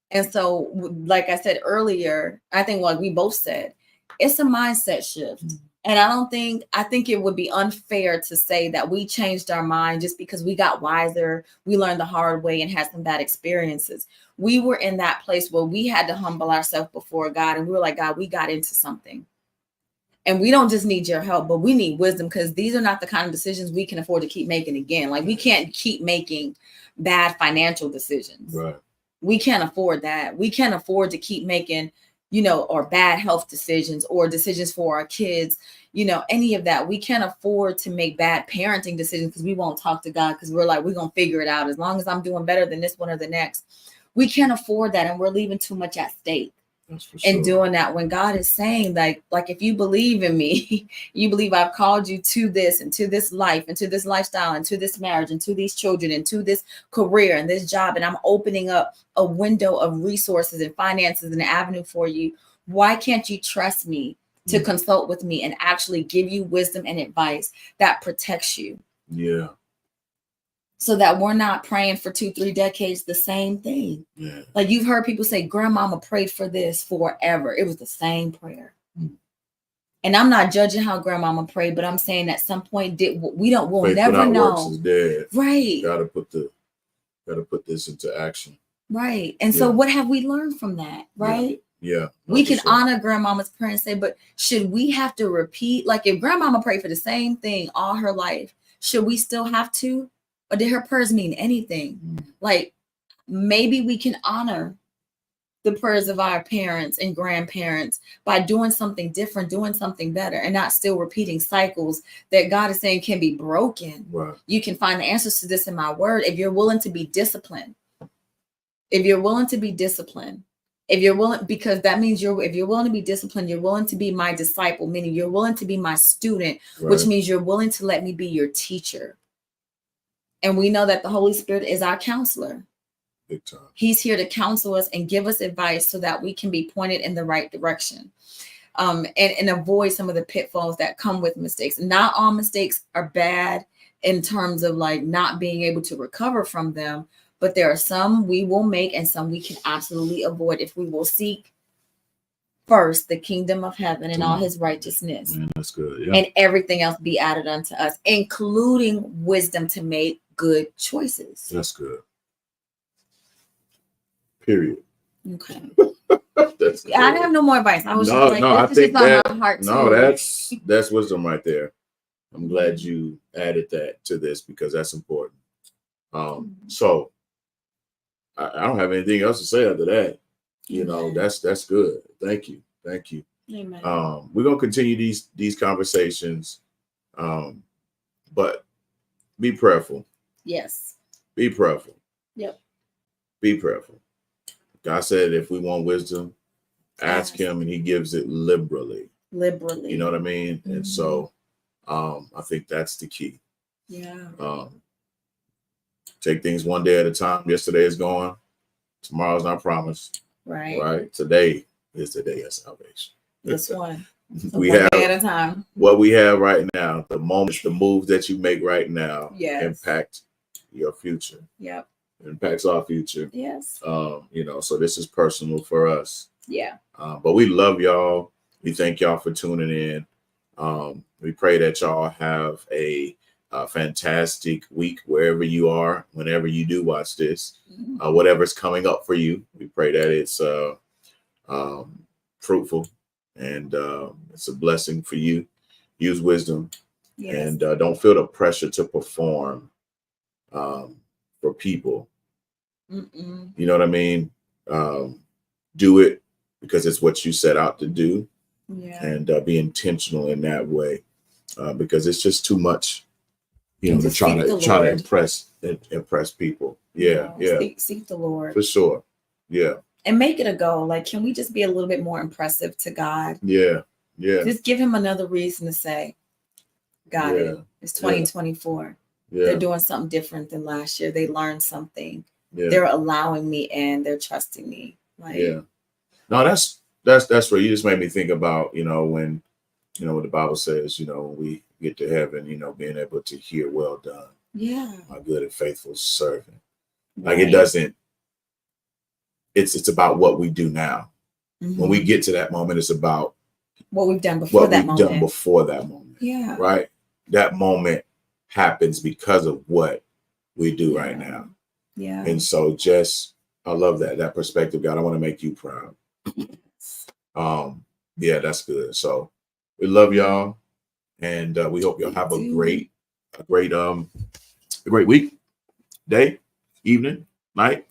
And so, like I said earlier, I think like we both said, it's a mindset shift. And I think it would be unfair to say that we changed our mind just because we got wiser, we learned the hard way and had some bad experiences. We were in that place where we had to humble ourselves before God. And we were like, God, we got into something. And we don't just need your help, but we need wisdom, because these are not the kind of decisions we can afford to keep making again. Like, we can't keep making bad financial decisions. Right. We can't afford that. We can't afford to keep making, or bad health decisions or decisions for our kids, any of that. We can't afford to make bad parenting decisions because we won't talk to God, because we're like, we're going to figure it out as long as I'm doing better than this one or the next. We can't afford that. And we're leaving too much at stake. And doing that when God is saying like if you believe in me, you believe I've called you to this and to this life and to this lifestyle and to this marriage and to these children and to this career and this job, and I'm opening up a window of resources and finances and an avenue for you. Why can't you trust me to consult with me and actually give you wisdom and advice that protects you? Yeah. So that we're not praying for 2-3 decades the same thing. Yeah. Like you've heard people say, grandmama prayed for this forever. It was the same prayer. And I'm not judging how grandmama prayed, but I'm saying at some point we'll faith never without know. Works is dead. Right. Gotta put this into action. Right. And so what have we learned from that? Right. Yeah. We can honor grandmama's prayer and say, but should we have to repeat? Like, if grandmama prayed for the same thing all her life, should we still have to? Or did her prayers mean anything? Like, maybe we can honor the prayers of our parents and grandparents by doing something different, doing something better, and not still repeating cycles that God is saying can be broken. Right. You can find the answers to this in my word if you're willing to be disciplined. If you're willing to be disciplined. If you're willing, because that means if you're willing to be disciplined, you're willing to be my disciple, meaning you're willing to be my student, which means you're willing to let me be your teacher. And we know that the Holy Spirit is our counselor. Big time. He's here to counsel us and give us advice so that we can be pointed in the right direction, and avoid some of the pitfalls that come with mistakes. Not all mistakes are bad in terms of like not being able to recover from them, but there are some we will make and some we can absolutely avoid if we will seek first the kingdom of heaven and all his righteousness. Man, that's good. Yeah. And everything else be added unto us, including wisdom to make good choices. That's good. Period. Okay. That's good. I have no more advice. I was just like, I think that, on my heart too. That's wisdom right there. I'm glad you added that to this because that's important. So I don't have anything else to say after that. That's good. Thank you. Amen. We're gonna continue these conversations, but be prayerful. Yes. Be prayerful. Yep. Be prayerful. God said, if we want wisdom, ask him, and he gives it liberally. You know what I mean? And so, I think that's the key. Yeah. Take things one day at a time. Yesterday is gone. Tomorrow's not promised. Right. Today is the day of salvation. This one. We one have day at a time. What we have right now, the moments, the moves that you make right now, impact your future. Yep. It impacts our future. Yes. So this is personal for us. Yeah. But we love y'all. We thank y'all for tuning in. We pray that y'all have a fantastic week wherever you are, whenever you do watch this, whatever's coming up for you. We pray that it's fruitful and it's a blessing for you. Use wisdom. Yes. And don't feel the pressure to perform for people. You know what I mean? Do it because it's what you set out to do. Yeah. And be intentional in that way, because it's just too much, you know, to try to impress people. Yeah, yeah. Seek the Lord for sure. Yeah, and make it a goal. Like, can we just be a little bit more impressive to God? Yeah, yeah. Just give Him another reason to say, "Got it. It's 2024. Yeah. They're doing something different than last year. They learned something. Yeah. They're allowing me in. They're trusting me." Like, yeah. No, that's where you just made me think about, you know, when, you know, what the Bible says, you know, when we get to heaven, you know, being able to hear, "Well done, my good and faithful servant." Right. Like, it doesn't, it's about what we do now. When we get to that moment, it's about what we've done before that moment. Yeah. Right. That moment happens because of what we do right now. Yeah. And so I love that perspective, God. I want to make you proud. Yeah, that's good. So we love y'all, and we hope y'all have a great week, day, evening, night.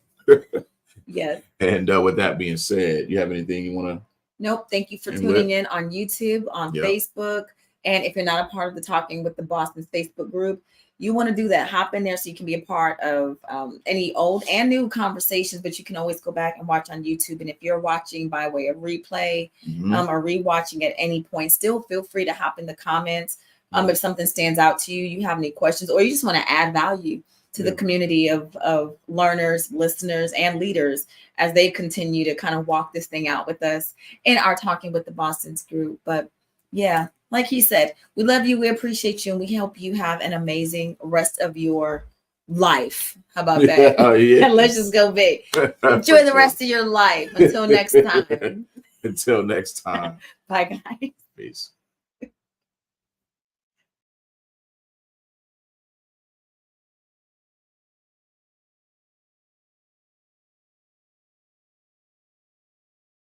Yes. And with that being said, you have anything you want to? Nope. Thank you for tuning in on YouTube, on Facebook, and if you're not a part of the Talking with the Boston Facebook group, you want to do that. Hop in there so you can be a part of any old and new conversations, but you can always go back and watch on YouTube. And if you're watching by way of replay or rewatching at any point, still feel free to hop in the comments. If something stands out to you, you have any questions, or you just want to add value to the community of learners, listeners, and leaders as they continue to kind of walk this thing out with us in our Talking with the Boston's group. But yeah, like he said, we love you, we appreciate you, and we hope you have an amazing rest of your life. How about that? And let's just go big. Enjoy the rest of your life. Until next time. Until next time. Bye, guys. Peace.